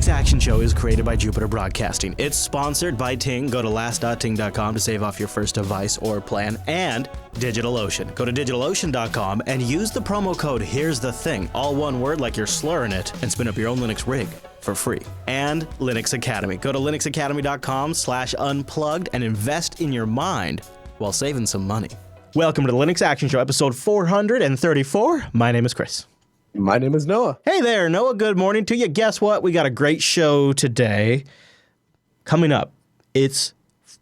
Linux Action Show is created by Jupiter Broadcasting. It's sponsored by Ting. Go to last.ting.com to save off your first device or plan. And DigitalOcean. Go to digitalocean.com and use the promo code Here's the Thing, all one word like you're slurring it, and spin up your own Linux rig for free. And Linux Academy. Go to linuxacademy.com/unplugged and invest in your mind while saving some money. Welcome to the Linux Action Show, episode 434. My name is Chris. My name is Noah. Hey there, Noah. Good morning to you. Guess what? We got a great show today. Coming up, it's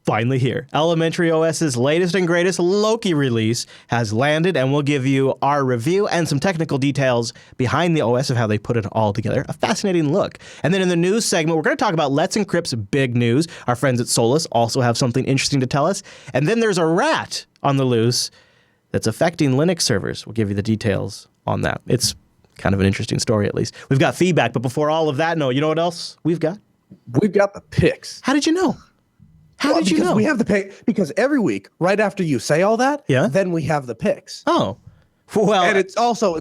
finally here. Elementary OS's latest and greatest Loki release has landed, and we'll give you our review and some technical details behind the OS of how they put it all together. A fascinating look. And then in the news segment, we're going to talk about Let's Encrypt's big news. Our friends at Solus also have something interesting to tell us. And then there's a rat on the loose that's affecting Linux servers. We'll give you the details on that. It's kind of an interesting story, at least. We've got feedback, but before all of that, Noah, you know what else we've got? We've got the picks. How did you know? How did you know? We have the pick because every week, right after you say all that, yeah, then we have the picks. Oh, well, and it's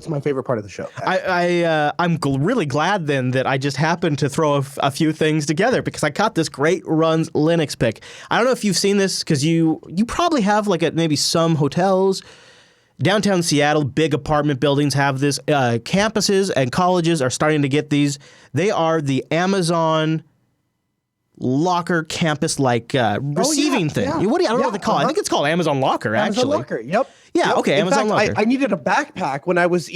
my favorite part of the show. I'm really glad then that I just happened to throw a few things together because I caught this great Runs Linux pick. I don't know if you've seen this because you probably have, like, at maybe some hotels. Downtown Seattle, big apartment buildings have this. Campuses and colleges are starting to get these. They are the Amazon Locker campus receiving thing. Yeah. I don't know what they call it. I think it's called Amazon Locker, actually. Amazon Locker, yep. Yeah, yep. okay, In Amazon fact, Locker. I needed a backpack when I was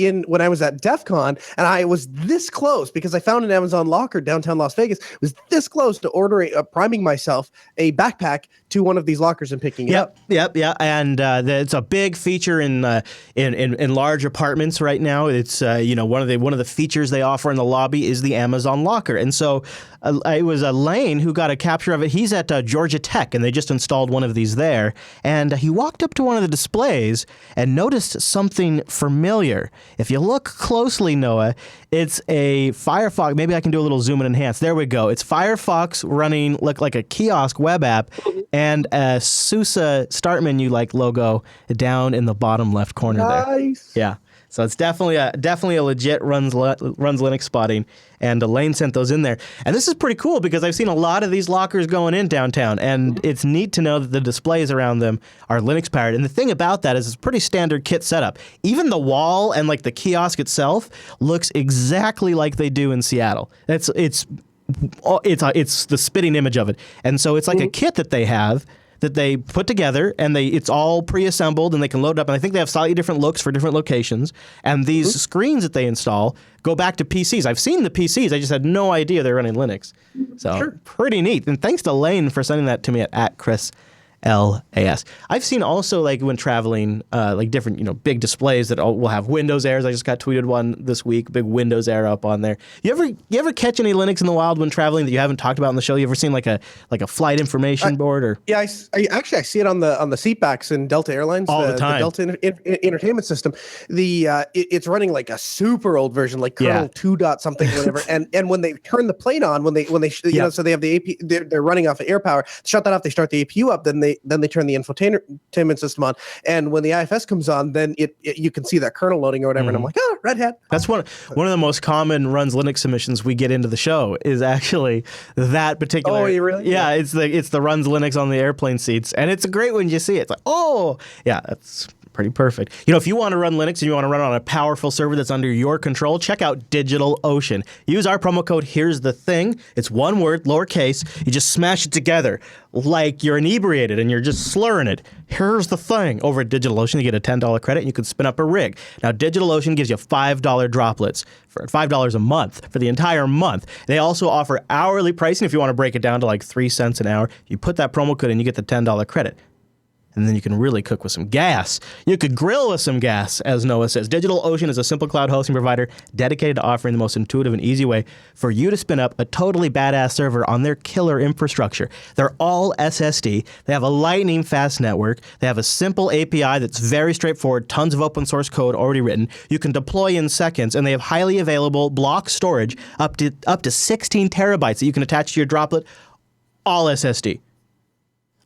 at DEF CON, and I was this close because I found an Amazon Locker downtown Las Vegas. It was this close to ordering, priming myself a backpack to one of these lockers and picking it up. Yep. And it's a big feature in large apartments right now. It's one of the features they offer in the lobby is the Amazon Locker, and so it was Lane who got a capture of it. He's at Georgia Tech, and they just installed one of these there, and he walked up to one of the displays and noticed something familiar. If you look closely, Noah, it's a Firefox. Maybe I can do a little zoom and enhance. There we go. It's Firefox running like a kiosk web app and a SUSE start menu logo down in the bottom left corner there. Nice. Yeah. So it's definitely a legit runs Linux spotting, and Elaine sent those in there. And this is pretty cool because I've seen a lot of these lockers going in downtown, and it's neat to know that the displays around them are Linux powered. And the thing about that is it's a pretty standard kit setup. Even the wall and the kiosk itself looks exactly like they do in Seattle. It's the spitting image of it, and so it's like a kit that they have that they put together, and it's all pre-assembled, and they can load it up. And I think they have slightly different looks for different locations. And these screens that they install go back to PCs. I've seen the PCs. I just had no idea they're running Linux. So Pretty neat. And thanks to Lane for sending that to me at Chris LAS. I've seen also when traveling different big displays that will have Windows Airs. I just got tweeted one this week, big Windows Air up on there. You ever catch any Linux in the wild when traveling that you haven't talked about on the show? You ever seen like a flight information board or? Yeah, I see it on the seat backs in Delta Airlines all the time. The Delta entertainment system. It's running like a super old version, like kernel 2 dot something whatever. and when they turn the plane on, when they so they have the AP, they're running off of air power. Shut that off. They start the APU up. Then they turn the infotainment system on, and when the IFS comes on, then you can see that kernel loading or whatever, and I'm like, oh, red hat. That's one of the most common runs Linux submissions we get into the show is actually that particular. Oh, you really? Yeah, it's the runs Linux on the airplane seats, and it's a great when you see it. It's like, oh, yeah, that's pretty perfect. If you want to run Linux and you want to run on a powerful server that's under your control, check out DigitalOcean. Use our promo code Here's the Thing. It's one word, lowercase. You just smash it together like you're inebriated and you're just slurring it. Here's the thing. Over at DigitalOcean, you get a $10 credit and you can spin up a rig. Now, DigitalOcean gives you $5 droplets for $5 a month for the entire month. They also offer hourly pricing if you want to break it down to like 3 cents an hour. You put that promo code in, you get the $10 credit. And then you can really cook with some gas. You could grill with some gas, as Noah says. DigitalOcean is a simple cloud hosting provider dedicated to offering the most intuitive and easy way for you to spin up a totally badass server on their killer infrastructure. They're all SSD. They have a lightning fast network. They have a simple API that's very straightforward, tons of open source code already written. You can deploy in seconds, and they have highly available block storage up to 16 terabytes that you can attach to your droplet, all SSD.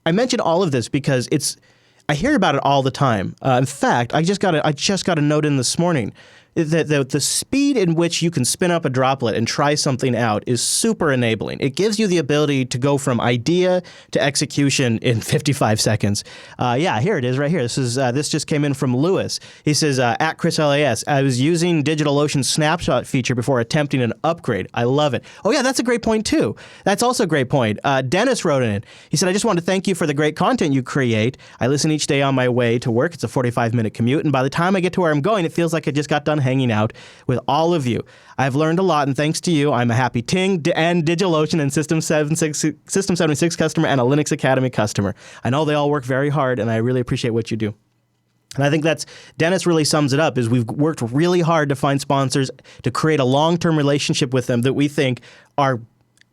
I mention all of this because I hear about it all the time. In fact, I just got a note in this morning. the speed in which you can spin up a droplet and try something out is super enabling. It gives you the ability to go from idea to execution in 55 seconds. Yeah, here it is right here. This just came in from Lewis. He says, at ChrisLAS, I was using DigitalOcean's snapshot feature before attempting an upgrade. I love it. Oh yeah, that's a great point too. That's also a great point. Dennis wrote in. He said, I just want to thank you for the great content you create. I listen each day on my way to work. It's a 45-minute commute, and by the time I get to where I'm going, it feels like I just got done hanging out with all of you. I've learned a lot, and thanks to you, I'm a happy Ting and DigitalOcean and System 76 customer and a Linux Academy customer. I know they all work very hard, and I really appreciate what you do. And I think Dennis really sums it up, is we've worked really hard to find sponsors to create a long-term relationship with them that we think are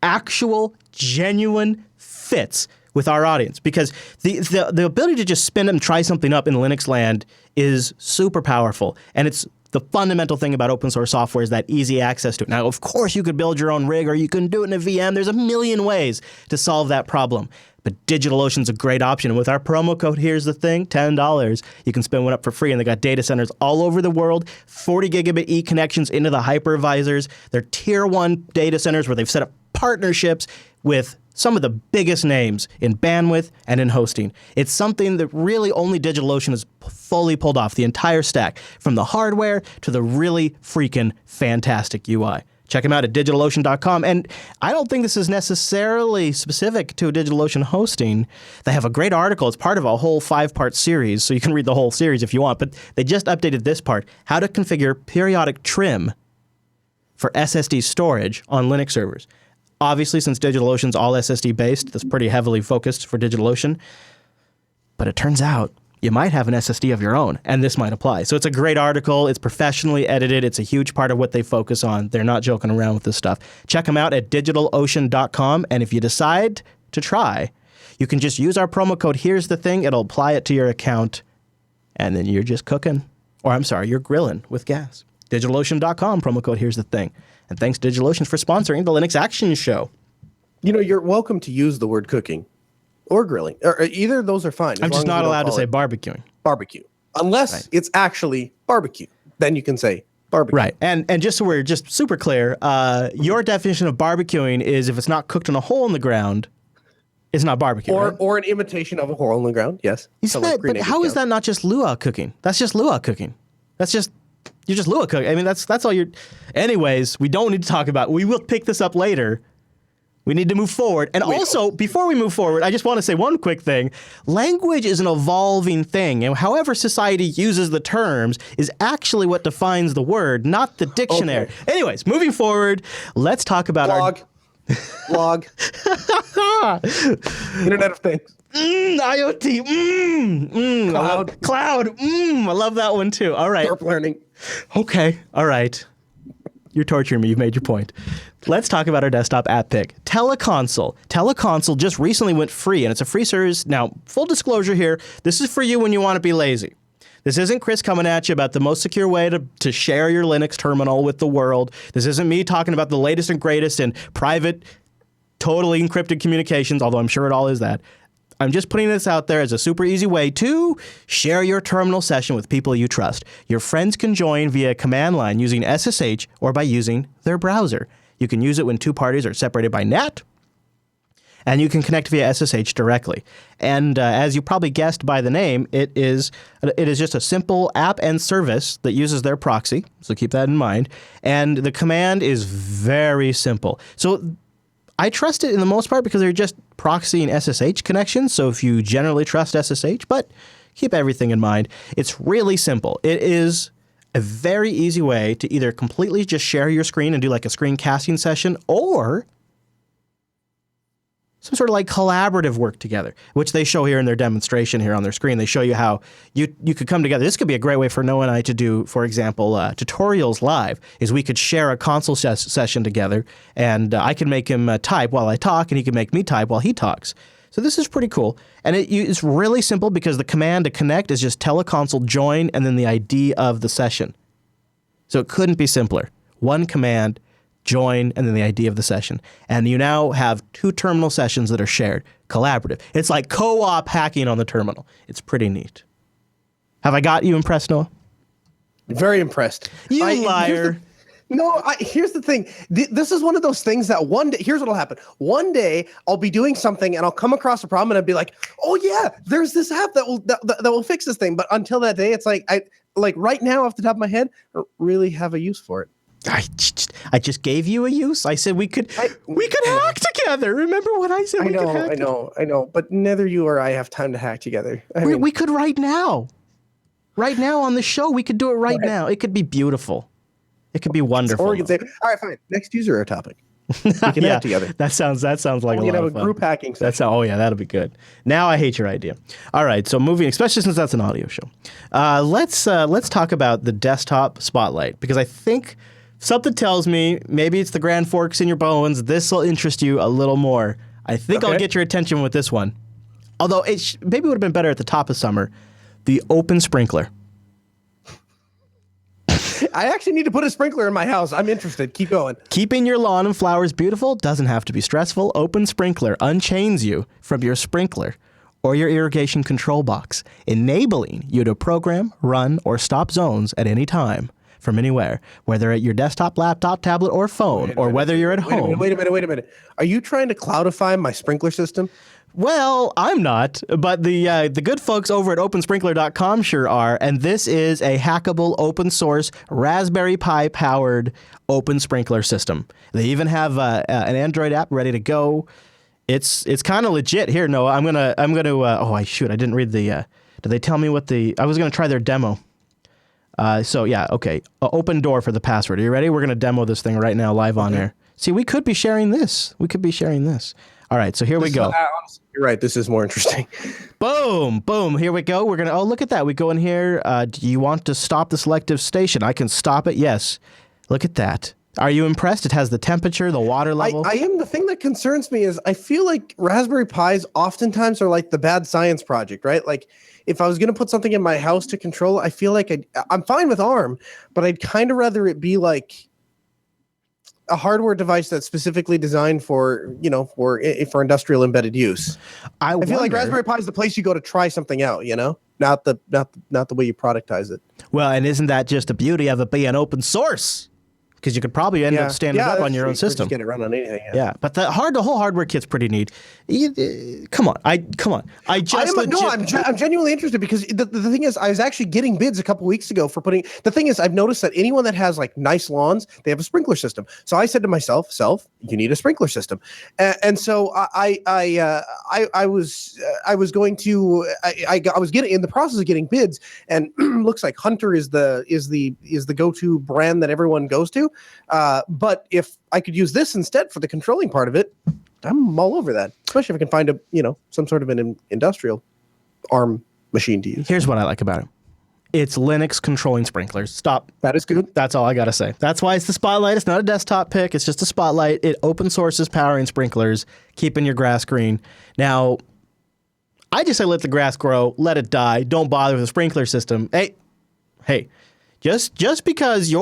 actual, genuine fits with our audience, because the ability to just spin and try something up in Linux land is super powerful, and it's the fundamental thing about open source software is that easy access to it. Now, of course, you could build your own rig, or you can do it in a VM. There's a million ways to solve that problem. But DigitalOcean's a great option. And with our promo code, here's the thing, $10, you can spin one up for free. And they got data centers all over the world, 40 gigabit E connections into the hypervisors. They're tier 1 data centers where they've set up partnerships with some of the biggest names in bandwidth and in hosting. It's something that really only DigitalOcean has fully pulled off, the entire stack, from the hardware to the really freaking fantastic UI. Check them out at DigitalOcean.com. And I don't think this is necessarily specific to DigitalOcean hosting. They have a great article. It's part of a whole 5-part series, so you can read the whole series if you want. But they just updated this part, how to configure periodic trim for SSD storage on Linux servers. Obviously, since DigitalOcean's all SSD-based, that's pretty heavily focused for DigitalOcean. But it turns out you might have an SSD of your own, and this might apply. So it's a great article. It's professionally edited. It's a huge part of what they focus on. They're not joking around with this stuff. Check them out at DigitalOcean.com, and if you decide to try, you can just use our promo code, Here's the Thing. It'll apply it to your account, and then you're just cooking. Or, I'm sorry, you're grilling with gas. DigitalOcean.com, promo code, Here's the Thing. And thanks to DigitalOcean for sponsoring the Linux Action Show. You know, you're welcome to use the word cooking or grilling. Or either of those are fine. I'm just not allowed to say barbecuing. Barbecue. Unless it's actually barbecue. Then you can say barbecue. Right. And just so we're just super clear, your definition of barbecuing is if it's not cooked in a hole in the ground, it's not barbecue, right? Or an imitation of a hole in the ground, yes. But how is that not just luau cooking? That's just luau cooking. You're just luau cooking. I mean, that's all you're... Anyways, we don't need to talk about... We will pick this up later. We need to move forward. And also, before we move forward, I just want to say one quick thing. Language is an evolving thing, and however society uses the terms is actually what defines the word, not the dictionary. Okay. Anyways, moving forward, let's talk about Log. Internet of Things. IoT. Cloud. I love that one too. All right. Burp learning. Okay. All right. You're torturing me. You've made your point. Let's talk about our desktop app pick. Teleconsole. Teleconsole just recently went free, and it's a free service. Now, full disclosure here, this is for you when you want to be lazy. This isn't Chris coming at you about the most secure way to share your Linux terminal with the world. This isn't me talking about the latest and greatest in private, totally encrypted communications, although I'm sure it all is that. I'm just putting this out there as a super easy way to share your terminal session with people you trust. Your friends can join via command line using SSH or by using their browser. You can use it when two parties are separated by NAT, and you can connect via SSH directly. And as you probably guessed by the name, it is just a simple app and service that uses their proxy, so keep that in mind. And the command is very simple. So I trust it in the most part because they're just proxy and SSH connections, so if you generally trust SSH, but keep everything in mind. It's really simple. It is a very easy way to either completely just share your screen and do like a screen casting session, or some sort of like collaborative work together, which they show here in their demonstration here on their screen. They show you how you could come together. This could be a great way for Noah and I to do, for example, tutorials live, is we could share a console session together, and I can make him type while I talk, and he can make me type while he talks. So this is pretty cool. And it's really simple because the command to connect is just teleconsole join and then the ID of the session. So it couldn't be simpler. One command, join, and then the ID of the session. And you now have two terminal sessions that are shared, collaborative. It's like co-op hacking on the terminal. It's pretty neat. Have I got you impressed, Noah? Very impressed. You liar. Here's the thing. This is one of those things that one day, here's what'll happen. One day I'll be doing something and I'll come across a problem and I'll be like, oh yeah, there's this app that will fix this thing. But until that day, it's like, right now off the top of my head, I don't really have a use for it. I just gave you a use. I said we could hack together. Remember what I said? I know. But neither you or I have time to hack together. We could right now. Right now on the show, we could do it right now. It could be beautiful. It could be wonderful. Or we can say, all right, fine. Next user or topic. We can hack together. That sounds like a lot of fun. Have a group hacking session. That'll be good. Now I hate your idea. All right, so moving, especially since that's an audio show. Let's talk about the desktop spotlight, because I think something tells me maybe it's the Grand Forks in your bones. This will interest you a little more. I think I'll get your attention with this one. Although maybe it would have been better at the top of summer. The open sprinkler. I actually need to put a sprinkler in my house. I'm interested. Keep going. Keeping your lawn and flowers beautiful doesn't have to be stressful. Open Sprinkler unchains you from your sprinkler or your irrigation control box, enabling you to program, run, or stop zones at any time from anywhere, whether at your desktop, laptop, tablet, or phone, or whether you're at home. Wait a minute. Are you trying to cloudify my sprinkler system? Well, I'm not, but the good folks over at OpenSprinkler.com sure are, and this is a hackable, open-source, Raspberry Pi-powered open sprinkler system. They even have an Android app ready to go. It's kind of legit. Here, Noah, I'm gonna. I didn't read the. Did they tell me what I was gonna try their demo. Open door for the password. Are you ready? We're gonna demo this thing right now, live on air. See, we could be sharing this. All right, so here we go. You're right. This is more interesting. Boom. Here we go. We're going to, look at that. We go in here. Do you want to stop the selective station? I can stop it. Yes. Look at that. Are you impressed? It has the temperature, the water level. I am. The thing that concerns me is I feel like Raspberry Pis oftentimes are like the bad science project, right? Like if I was going to put something in my house to control, I feel like I'm fine with ARM, but I'd kind of rather it be like a hardware device that's specifically designed for industrial embedded use. I feel like Raspberry Pi is the place you go to try something out, not the way you productize it. Well, and isn't that just the beauty of it being open source? Because you could probably end up standing up on your own system. Just get it run on anything. Yeah, but the whole hardware kit's pretty neat. Come on. I'm genuinely interested because the thing is, I was actually getting bids a couple weeks ago for putting. The thing is, I've noticed that anyone that has like nice lawns, they have a sprinkler system. So I said to myself, you need a sprinkler system, and so I was getting in the process of getting bids, and looks like Hunter is the go-to brand that everyone goes to. But if I could use this instead for the controlling part of it, I'm all over that. Especially if I can find some sort of an industrial ARM machine to use. Here's what I like about it. It's Linux controlling sprinklers. Stop. That is good. That's all I got to say. That's why it's the Spotlight. It's not a desktop pick. It's just a Spotlight. It open sources powering sprinklers, keeping your grass green. Now, I just say let the grass grow, let it die. Don't bother with the sprinkler system. Hey. Just because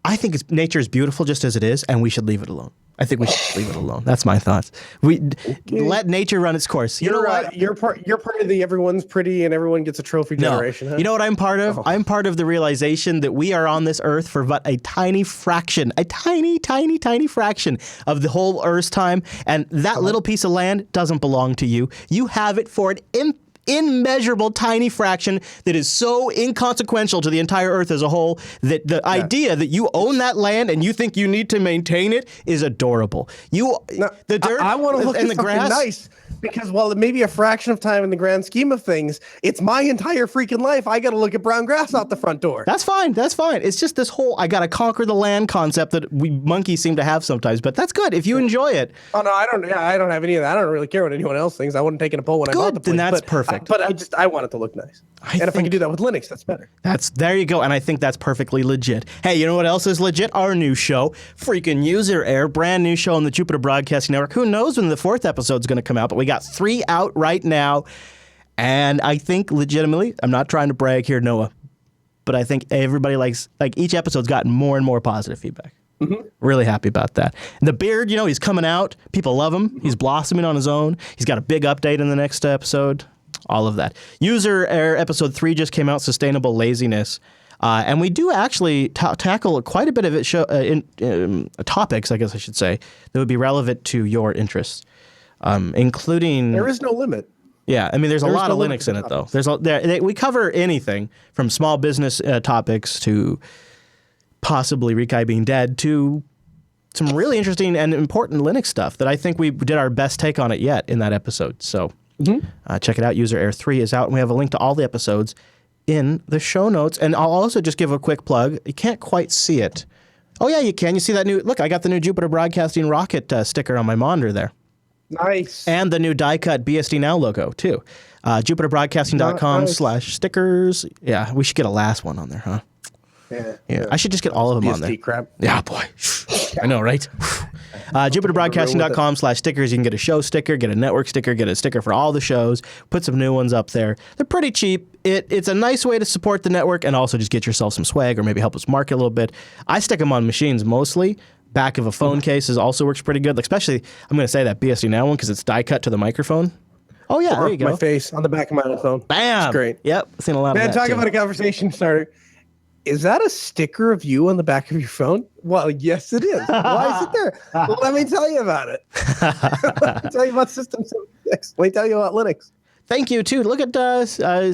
I think nature is beautiful just as it is, and we should leave it alone. I think we should leave it alone. That's my thoughts. Let nature run its course. You know what? You're part of the everyone's pretty and everyone gets a trophy generation. Huh? You know what I'm part of? Oh. I'm part of the realization that we are on this earth for but a tiny fraction, a tiny, tiny, tiny fraction of the whole Earth's time, and that little piece of land doesn't belong to you. You have it for an immeasurable tiny fraction that is so inconsequential to the entire earth as a whole that the idea that you own that land and you think you need to maintain it is adorable. The dirt I want to look at the grass nice because while it may be a fraction of time in the grand scheme of things, it's my entire freaking life. I got to look at brown grass out the front door. That's fine. It's just this whole I got to conquer the land concept that we monkeys seem to have sometimes, but that's good if you enjoy it. Oh no, I don't have any of that. I don't really care what anyone else thinks. I wouldn't take a poll when I bought the place. Then that's perfect. I want it to look nice. If I can do that with Linux, that's better. There you go. And I think that's perfectly legit. Hey, you know what else is legit? Our new show, Freaking User Air, brand new show on the Jupiter Broadcasting Network. Who knows when the 4th episode is going to come out, but we got 3 out right now. And I think legitimately, I'm not trying to brag here, Noah, but I think everybody each episode's gotten more and more positive feedback. Mm-hmm. Really happy about that. And the beard, he's coming out. People love him. He's blossoming on his own. He's got a big update in the next episode. All of that. User Air episode 3 just came out, Sustainable Laziness. And we do actually tackle quite a bit of it topics, I guess I should say, that would be relevant to your interests, including... There is no limit. Yeah, I mean, there's a lot of Linux in it, though. We cover anything from small business topics to possibly Rikai being dead to some really interesting and important Linux stuff that I think we did our best take on it yet in that episode. So check it out. User Error 3 is out, and we have a link to all the episodes in the show notes. And I'll also just give a quick plug. You can't quite see it. Oh, yeah, you can. You see that new... Look, I got the new Jupiter Broadcasting rocket sticker on my monitor there. Nice. And the new die-cut BSD Now logo, too. JupiterBroadcasting.com/stickers. Yeah, we should get a last one on there, huh? Yeah. I should just get all of them on there. Crap. Yeah, boy. I know, right? JupiterBroadcasting.com/stickers. You can get a show sticker, get a network sticker, get a sticker for all the shows, put some new ones up there. They're pretty cheap. It's a nice way to support the network and also just get yourself some swag or maybe help us market a little bit. I stick them on machines mostly. Back of a phone case also works pretty good. Like, especially, I'm going to say that BSD Now one because it's die cut to the microphone. Oh, yeah, there you go. My face on the back of my phone. Bam! It's great. Yep, seen a lot of that. Man, talk about a conversation starter. Is that a sticker of you on the back of your phone? Well, yes, it is. Why is it there? Well, let me tell you about it. Let me tell you about System 76. Let me tell you about Linux. Thank you, too. Look at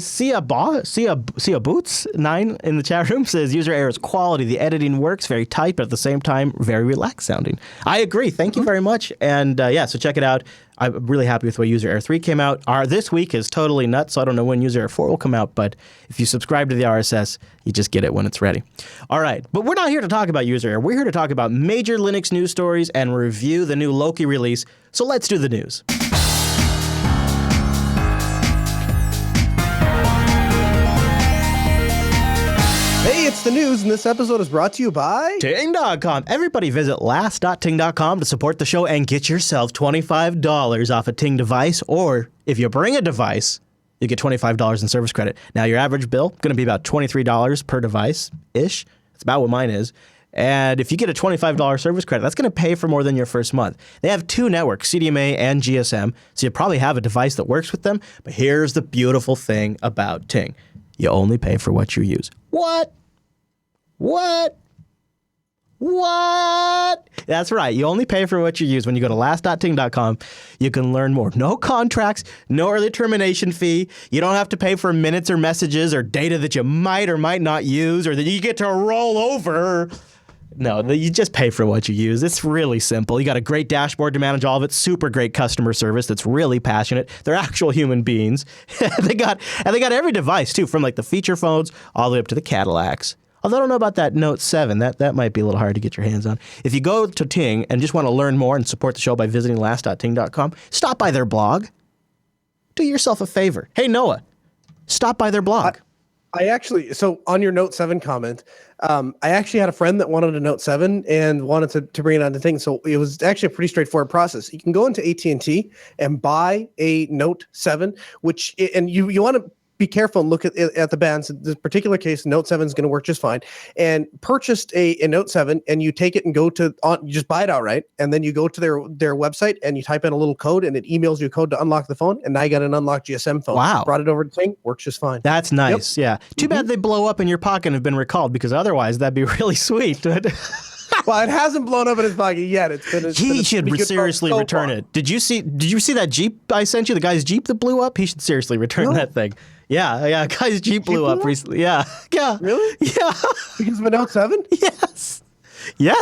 Sia Boots 9 in the chat room says, user error is quality. The editing works very tight, but at the same time, very relaxed sounding. I agree. Thank you very much. And so check it out. I'm really happy with the way User Error 3 came out. This week is totally nuts, so I don't know when User Error 4 will come out, but if you subscribe to the RSS, you just get it when it's ready. All right, but we're not here to talk about User Error. We're here to talk about major Linux news stories and review the new Loki release. So let's do the news. Hey, it's the news, and this episode is brought to you by Ting.com. Everybody visit last.ting.com to support the show and get yourself $25 off a Ting device, or if you bring a device, you get $25 in service credit. Now, your average bill going to be about $23 per device-ish. That's about what mine is. And if you get a $25 service credit, that's going to pay for more than your first month. They have two networks, CDMA and GSM, so you probably have a device that works with them. But here's the beautiful thing about Ting. You only pay for what you use. What? That's right. You only pay for what you use. When you go to last.ting.com, you can learn more. No contracts, no early termination fee. You don't have to pay for minutes or messages or data that you might or might not use or that you get to roll over. No, you just pay for what you use. It's really simple. You got a great dashboard to manage all of it. Super great customer service that's really passionate. They're actual human beings. They got every device too, from like the feature phones all the way up to the Cadillacs. Although I don't know about that Note 7. That might be a little hard to get your hands on. If you go to Ting and just want to learn more and support the show by visiting last.ting.com, stop by their blog. Do yourself a favor. Hey, Noah, stop by their blog. So on your Note 7 comment, I actually had a friend that wanted a Note 7 and wanted to bring it onto Ting. So it was actually a pretty straightforward process. You can go into AT&T and buy a Note 7, and you want to be careful and look at the bands. In this particular case, Note 7 is going to work just fine. And purchased a Note 7, and you take it and you just buy it outright, and then you go to their website and you type in a little code, and it emails you a code to unlock the phone. And now you got an unlocked GSM phone. Wow! Brought it over to Ting, works just fine. That's nice. Yep. Yeah. Too bad they blow up in your pocket and have been recalled, because otherwise that'd be really sweet. Well, it hasn't blown up in his pocket yet. He should seriously return it. Did you see that Jeep I sent you? The guy's Jeep that blew up? He should seriously return that thing. Yeah. Guy's Jeep blew up recently. Yeah. Really? Yeah. Because of a Note 7? Yes. You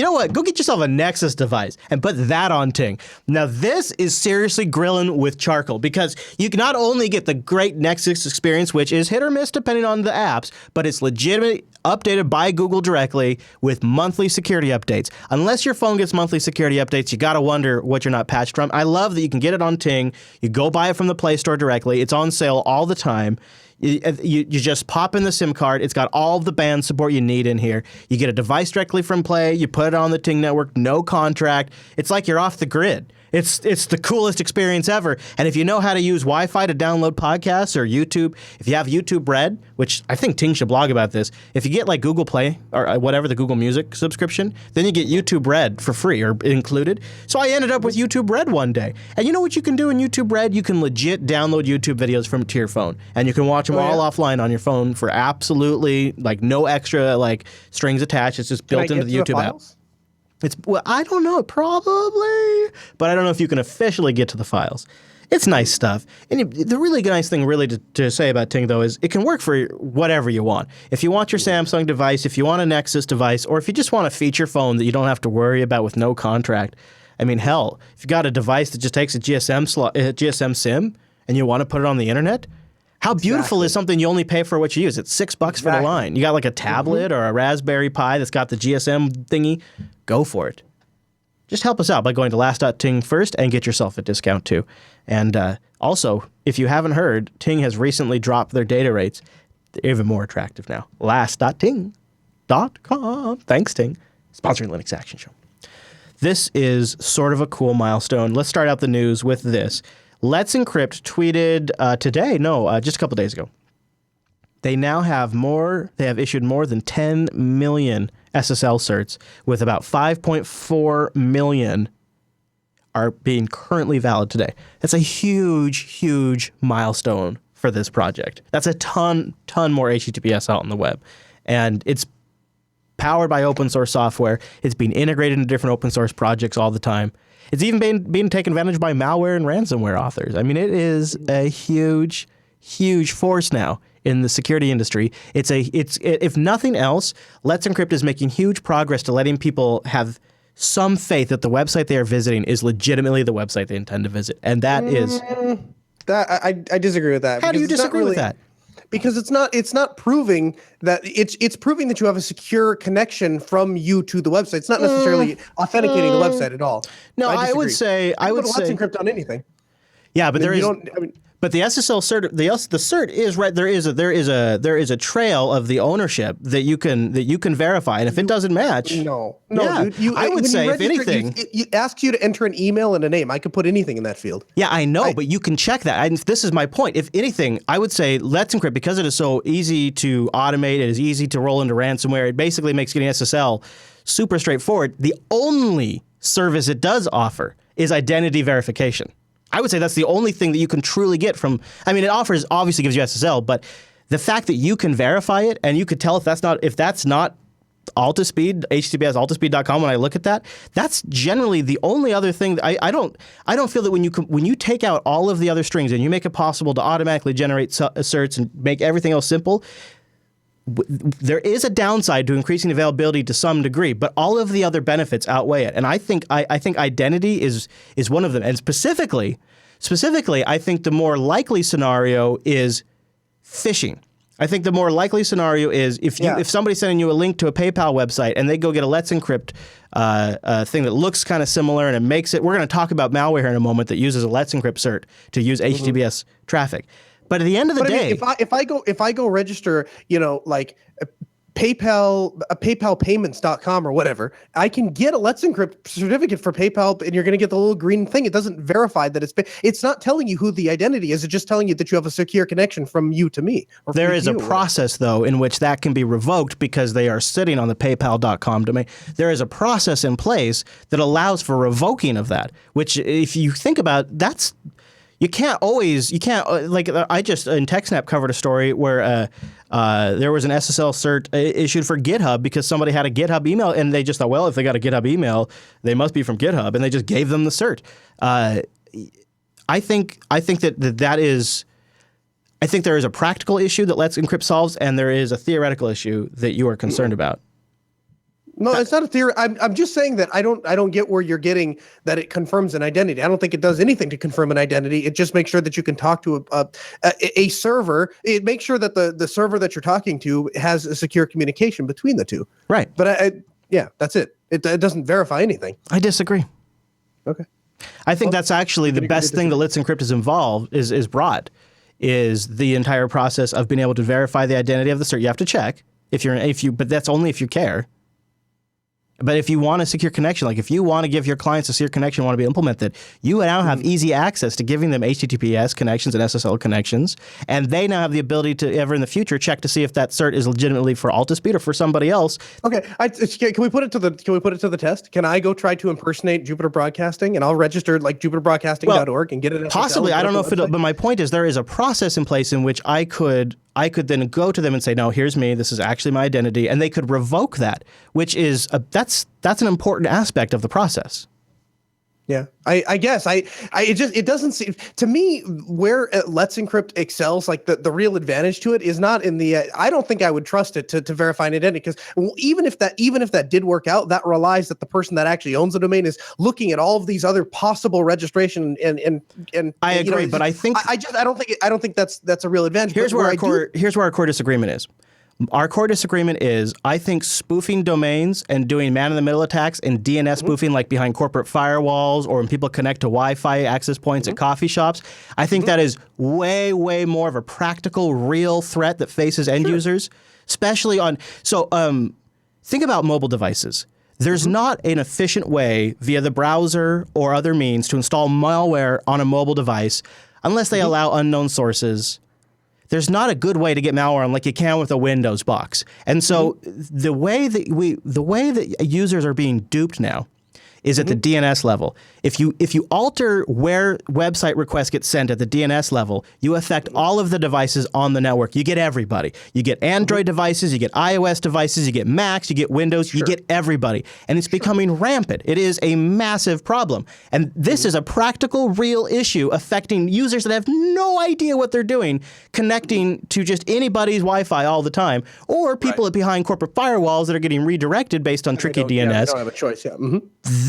know what? Go get yourself a Nexus device and put that on Ting. Now, this is seriously grilling with charcoal, because you can not only get the great Nexus experience, which is hit or miss depending on the apps, but it's legitimate, updated by Google directly with monthly security updates. Unless your phone gets monthly security updates, you got to wonder what you're not patched from. I love that you can get it on Ting. You go buy it from the Play Store directly. It's on sale all the time. You just pop in the SIM card. It's got all the band support you need in here. You get a device directly from Play. You put it on the Ting network. No contract. It's like you're off the grid. It's the coolest experience ever. And if you know how to use Wi-Fi to download podcasts or YouTube, if you have YouTube Red, which I think Ting should blog about this, if you get like Google Play or whatever, the Google Music subscription, then you get YouTube Red for free or included. So I ended up with YouTube Red one day. And you know what you can do in YouTube Red? You can legit download YouTube videos to your phone. And you can watch them them all offline on your phone for absolutely like no extra like strings attached. It's just built into the YouTube app. Well, I don't know, probably, but I don't know if you can officially get to the files. It's nice stuff. And the really nice thing really to say about Ting, though, is it can work for whatever you want. If you want your Samsung device, if you want a Nexus device, or if you just want a feature phone that you don't have to worry about with no contract. I mean, hell, if you got a device that just takes a GSM SIM and you want to put it on the internet, how beautiful is something you only pay for what you use? It's $6 for the line. You got like a tablet or a Raspberry Pi that's got the GSM thingy, go for it. Just help us out by going to last.ting first and get yourself a discount too. And also, if you haven't heard, Ting has recently dropped their data rates. They're even more attractive now. Last.ting.com. Thanks, Ting. Sponsoring Linux Action Show. This is sort of a cool milestone. Let's start out the news with this. Let's Encrypt tweeted today, just a couple days ago. They now have they have issued more than 10 million SSL certs, with about 5.4 million are being currently valid today. That's a huge, huge milestone for this project. That's a ton more HTTPS out on the web. And it's powered by open source software. It's being integrated into different open source projects all the time. It's even being taken advantage by malware and ransomware authors. I mean, it is a huge, huge force now in the security industry. If nothing else, Let's Encrypt is making huge progress to letting people have some faith that the website they are visiting is legitimately the website they intend to visit. And that is... I disagree with that. How do you disagree with that? Because it's not proving that it's proving that you have a secure connection from you to the website. It's not necessarily authenticating the website at all. No, I would say Let's Encrypt on anything. Yeah, but but the SSL cert, the cert is right. There is a trail of the ownership that you can verify, and if it doesn't match, dude, I would say if anything, it asks you to enter an email and a name. I could put anything in that field. Yeah, I know, but you can check that. This is my point. If anything, I would say Let's Encrypt, because it is so easy to automate, it is easy to roll into ransomware. It basically makes getting SSL super straightforward. The only service it does offer is identity verification. I would say that's the only thing that you can truly get from, I mean, it obviously gives you SSL, but the fact that you can verify it and you could tell if that's not Altispeed, HTTPS altispeed.com, when I look at that, that's generally the only other thing that I don't feel that when you take out all of the other strings and you make it possible to automatically generate certs and make everything else simple, there is a downside to increasing availability to some degree, but all of the other benefits outweigh it. And I think identity is one of them. And specifically, I think the more likely scenario is phishing. I think the more likely scenario is if somebody's sending you a link to a PayPal website and they go get a Let's Encrypt thing that looks kind of similar and it makes it. We're going to talk about malware here in a moment that uses a Let's Encrypt cert to use HTTPS traffic. But at the end of the day, if I go register, like PayPalPayments.com or whatever, I can get a Let's Encrypt certificate for PayPal, and you're going to get the little green thing. It doesn't verify that it's not telling you who the identity is. It's just telling you that you have a secure connection from you to me. There is a process, though, in which that can be revoked because they are sitting on the PayPal.com domain. There is a process in place that allows for revoking of that, which, if you think about, you can't like I just in TechSnap covered a story where there was an SSL cert issued for GitHub because somebody had a GitHub email and they just thought, well, if they got a GitHub email, they must be from GitHub, and they just gave them the cert. I think there is a practical issue that Let's Encrypt solves, and there is a theoretical issue that you are concerned about. No, it's not a theory. I'm just saying that I don't get where you're getting that it confirms an identity. I don't think it does anything to confirm an identity. It just makes sure that you can talk to a server. It makes sure that the server that you're talking to has a secure communication between the two. Right. But that's it. It doesn't verify anything. I disagree. Okay. I think that's actually the best thing that Let's Encrypt is brought is the entire process of being able to verify the identity of the cert. You have to check but that's only if you care. But if you want a secure connection, like if you want to give your clients a secure connection, want to be implemented, you now have easy access to giving them HTTPS connections and SSL connections, and they now have the ability to ever in the future check to see if that cert is legitimately for Altispeed or for somebody else. Okay, can we put it to the test? Can I go try to impersonate Jupiter Broadcasting, and I'll register like jupiterbroadcasting.org and get it? Possibly, I don't know if it'll. But my point is, there is a process in place in which I could then go to them and say, no, here's me. This is actually my identity, and they could revoke that, which is that's an important aspect of the process. Yeah, I guess it doesn't seem to me where Let's Encrypt excels. Like the real advantage to it is not in the. I don't think I would trust it to verify an identity, because even if that did work out, that relies that the person that actually owns the domain is looking at all of these other possible registration and. I agree, but I think I don't think that's a real advantage. Here's where our core disagreement is. Our core disagreement is, I think spoofing domains and doing man-in-the-middle attacks and DNS spoofing, like behind corporate firewalls or when people connect to Wi-Fi access points at coffee shops, I think that is way, way more of a practical, real threat that faces end users, especially on. So think about mobile devices. There's not an efficient way via the browser or other means to install malware on a mobile device unless they allow unknown sources. There's not a good way to get malware on like you can with a Windows box. And so the way that users are being duped now is at the DNS level. If you alter where website requests get sent at the DNS level, you affect all of the devices on the network. You get everybody. You get Android devices, you get iOS devices, you get Macs, you get Windows, you get everybody. And it's becoming rampant. It is a massive problem. And this is a practical, real issue affecting users that have no idea what they're doing, connecting to just anybody's Wi-Fi all the time, or people behind corporate firewalls that are getting redirected based on tricky DNS. Yeah, they don't have a choice,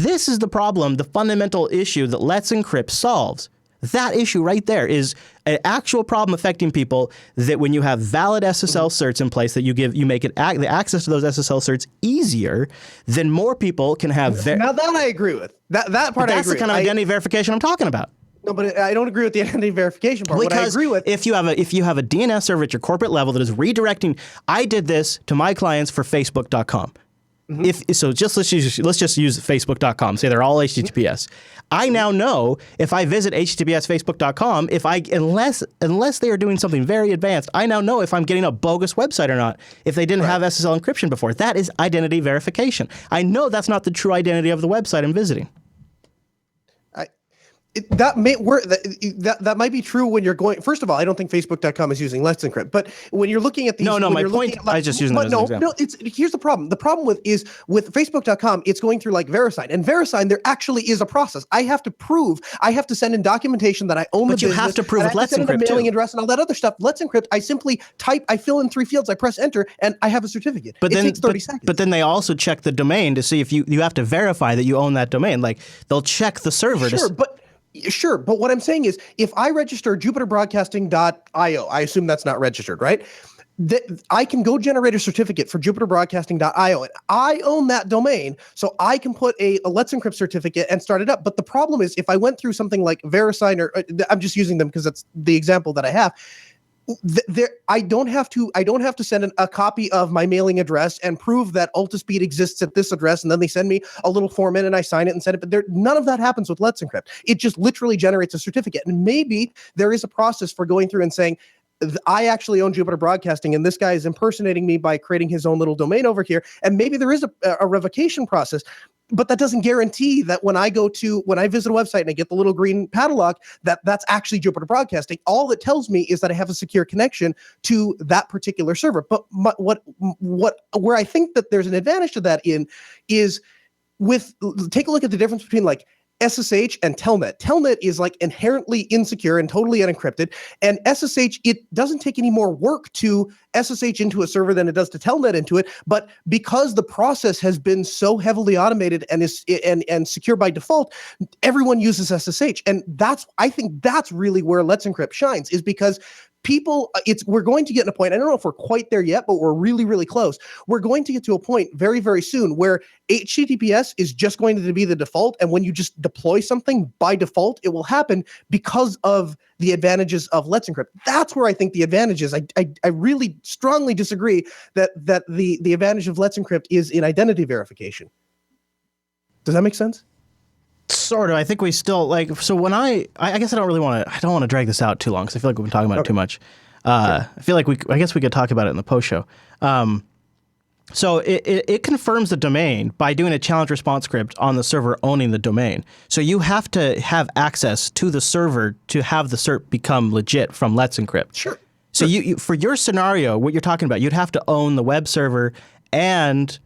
This is the problem, the fundamental issue that Let's Encrypt solves. That issue right there is an actual problem affecting people, that when you have valid SSL certs in place, that you make it the access to those SSL certs easier, then more people can have. Now that I agree with. That part I agree. That's the kind of identity verification I'm talking about. No, but I don't agree with the identity verification part. Because what I agree with, if you have a DNS server at your corporate level that is redirecting, I did this to my clients for Facebook.com. Let's just use Facebook.com. Say they're all HTTPS. I now know if I visit https://facebook.com, unless they are doing something very advanced, I now know if I'm getting a bogus website or not. If they didn't have SSL encryption before, that is identity verification. I know that's not the true identity of the website I'm visiting. That might be true when you're going. First of all, I don't think Facebook.com is using Let's Encrypt. But when you're looking at these, my point. I just using that as an example. Here's the problem. The problem with Facebook.com, it's going through like VeriSign, and VeriSign there actually is a process. I have to send in documentation that I own the business. But you have to prove with Let's Encrypt mailing address and all that other stuff. Let's Encrypt. I simply type. I fill in 3 fields. I press enter, and I have a certificate. It takes 30 seconds. But then they also check the domain to see if you have to verify that you own that domain. Like they'll check the server. Sure, but what I'm saying is, if I register jupiterbroadcasting.io, I assume that's not registered, right? I can go generate a certificate for jupiterbroadcasting.io, and I own that domain, so I can put a Let's Encrypt certificate and start it up. But the problem is, if I went through something like VeriSign, or I'm just using them because that's the example that I have. I don't have to send a copy of my mailing address and prove that Altispeed exists at this address, and then they send me a little form in and I sign it and send it. But none of that happens with Let's Encrypt. It just literally generates a certificate. And maybe there is a process for going through and saying, I actually own Jupiter Broadcasting, and this guy is impersonating me by creating his own little domain over here. And maybe there is a revocation process. But that doesn't guarantee that when I visit a website and I get the little green padlock, that's actually Jupiter Broadcasting. All it tells me is that I have a secure connection to that particular server. But where I think that there's an advantage to that is take a look at the difference between like SSH and Telnet. Telnet is like inherently insecure and totally unencrypted. And SSH, it doesn't take any more work to SSH into a server than it does to Telnet into it. But because the process has been so heavily automated and is and secure by default, everyone uses SSH. And I think that's really where Let's Encrypt shines, is because we're going to get in a point, I don't know if we're quite there yet, but we're really, really close. We're going to get to a point very, very soon where HTTPS is just going to be the default. And when you just deploy something by default, it will happen because of the advantages of Let's Encrypt. That's where I think the advantage is. I really strongly disagree that the advantage of Let's Encrypt is in identity verification. Does that make sense? Sort of. I think we still like. So when I guess I don't want to drag this out too long because I feel like we've been talking about it too much. I feel like I guess we could talk about it in the post show. So it confirms the domain by doing a challenge response script on the server owning the domain. So you have to have access to the server to have the cert become legit from Let's Encrypt. Sure. So you for your scenario, what you're talking about, you'd have to own the web server and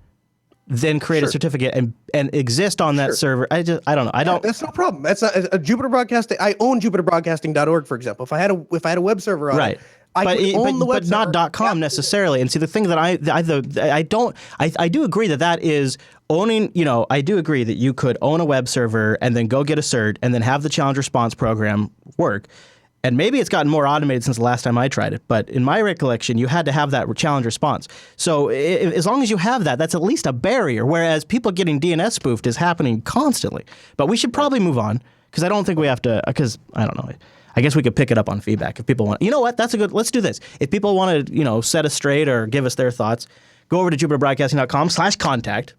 then create a certificate and exist on that server. I don't know. I don't. That's no problem. That's a Jupiter Broadcasting. I own JupiterBroadcasting.org, for example. If I had a web server on it, I could own the web server. But not .com necessarily. And see, the thing that I do agree that is owning. You know, I do agree that you could own a web server and then go get a cert and then have the challenge response program work. And maybe it's gotten more automated since the last time I tried it. But in my recollection, you had to have that challenge response. So as long as you have that, that's at least a barrier. Whereas people getting DNS spoofed is happening constantly. But we should probably move on because I don't think we have to. Because I don't know. I guess we could pick it up on feedback if people want. You know what? That's a good. Let's do this. If people want to, set us straight or give us their thoughts, go over to jupiterbroadcasting.com/contact.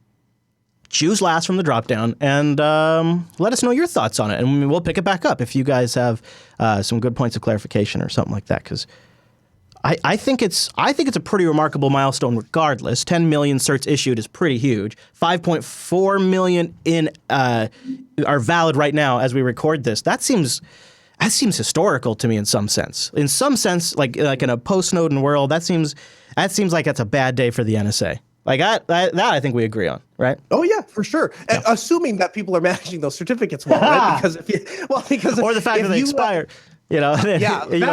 Choose last from the dropdown and let us know your thoughts on it, and we'll pick it back up if you guys have some good points of clarification or something like that. Because I think it's a pretty remarkable milestone. Regardless, 10 million certs issued is pretty huge. 5.4 million are valid right now as we record this. That seems historical to me in some sense. In some sense, like in a post-Snowden world, that seems like that's a bad day for the NSA. Like that I think we agree on, right? Oh yeah, for sure. Yeah. Assuming that people are managing those certificates well, right? Because or the fact that they expire, you don't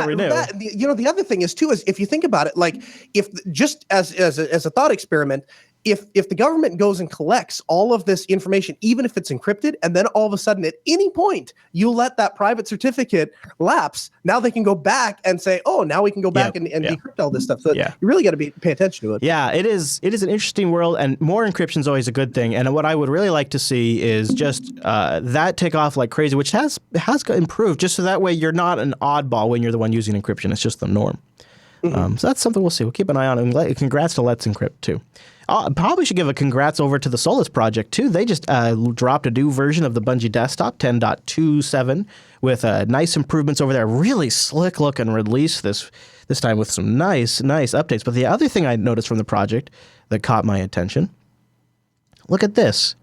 renew. The other thing is if you think about it, like if just as a thought experiment, if the government goes and collects all of this information, even if it's encrypted, and then all of a sudden at any point you let that private certificate lapse, now they can go back and say, oh, now we can go back and decrypt all this stuff. So you really got to pay attention to it. Yeah, it is an interesting world, and more encryption is always a good thing. And what I would really like to see is just that take off like crazy, which has improved, just so that way you're not an oddball when you're the one using encryption. It's just the norm. So that's something we'll see. We'll keep an eye on it. And congrats to Let's Encrypt, too. Probably should give a congrats over to the Solus project, too. They just dropped a new version of the Bungie desktop, 10.27, with nice improvements over there. Really slick-looking release this time with some nice updates. But the other thing I noticed from the project that caught my attention, look at this.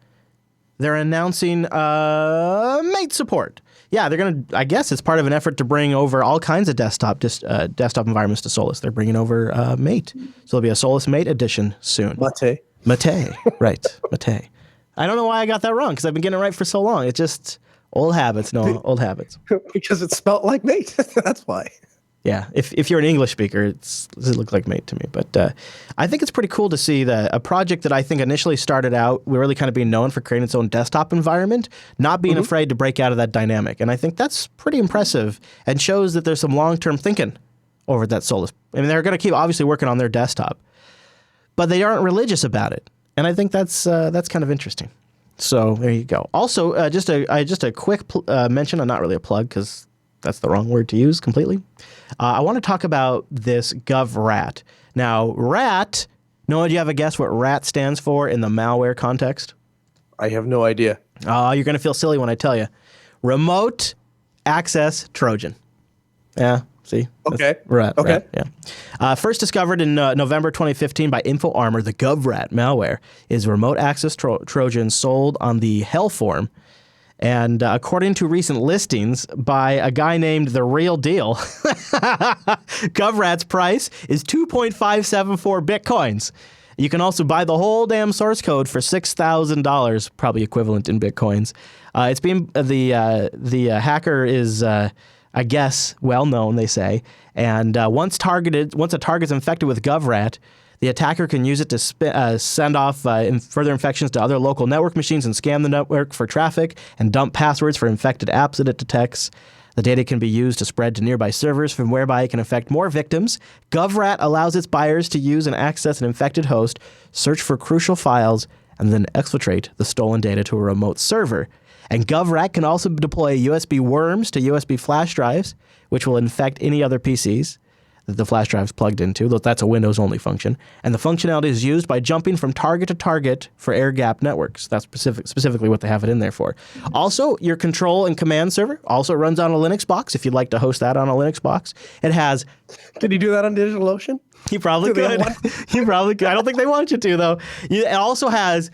They're announcing mate support. Yeah, they're going to, I guess it's part of an effort to bring over all kinds of desktop environments to Solus. They're bringing over Mate. So there'll be a Solus Mate edition soon. Mate, right, Mate. I don't know why I got that wrong, because I've been getting it right for so long. It's just old habits, old habits. Because it's spelt like mate, that's why. Yeah, if you're an English speaker, it looks like mate to me. But I think it's pretty cool to see a project that I think initially started out really kind of being known for creating its own desktop environment, not being afraid to break out of that dynamic. And I think that's pretty impressive and shows that there's some long-term thinking over at that Solus. I mean, they're going to keep obviously working on their desktop, but they aren't religious about it. And I think that's kind of interesting. So there you go. Also, just a quick mention, not really a plug because that's the wrong word to use completely. I want to talk about this GovRat. Now, RAT, Noah, do you have a guess what RAT stands for in the malware context? I have no idea. You're going to feel silly when I tell you. Remote Access Trojan. Yeah, see? Okay. RAT. Okay. RAT, yeah. First discovered in November 2015 by InfoArmor, the GovRat malware is remote access Trojan sold on the Hellform. And according to recent listings by a guy named The Real Deal, GovRat's price is 2.574 Bitcoins. You can also buy the whole damn source code for $6,000, probably equivalent in Bitcoins. It's being the hacker is, I guess, well known, they say. And once a target's infected with GovRat, the attacker can use it to send off further infections to other local network machines and scan the network for traffic and dump passwords for infected apps that it detects. The data can be used to spread to nearby servers from whereby it can infect more victims. GovRat allows its buyers to use and access an infected host, search for crucial files, and then exfiltrate the stolen data to a remote server. And GovRat can also deploy USB worms to USB flash drives, which will infect any other PCs. that the flash drive is plugged into. That's a Windows-only function. And the functionality is used by jumping from target to target for air-gapped networks. That's specifically what they have it in there for. Also, your control and command server also runs on a Linux box if you'd like to host that on a Linux box. It has... Did he do that on DigitalOcean? He probably could. He probably could. I don't think they want you to, though. It also has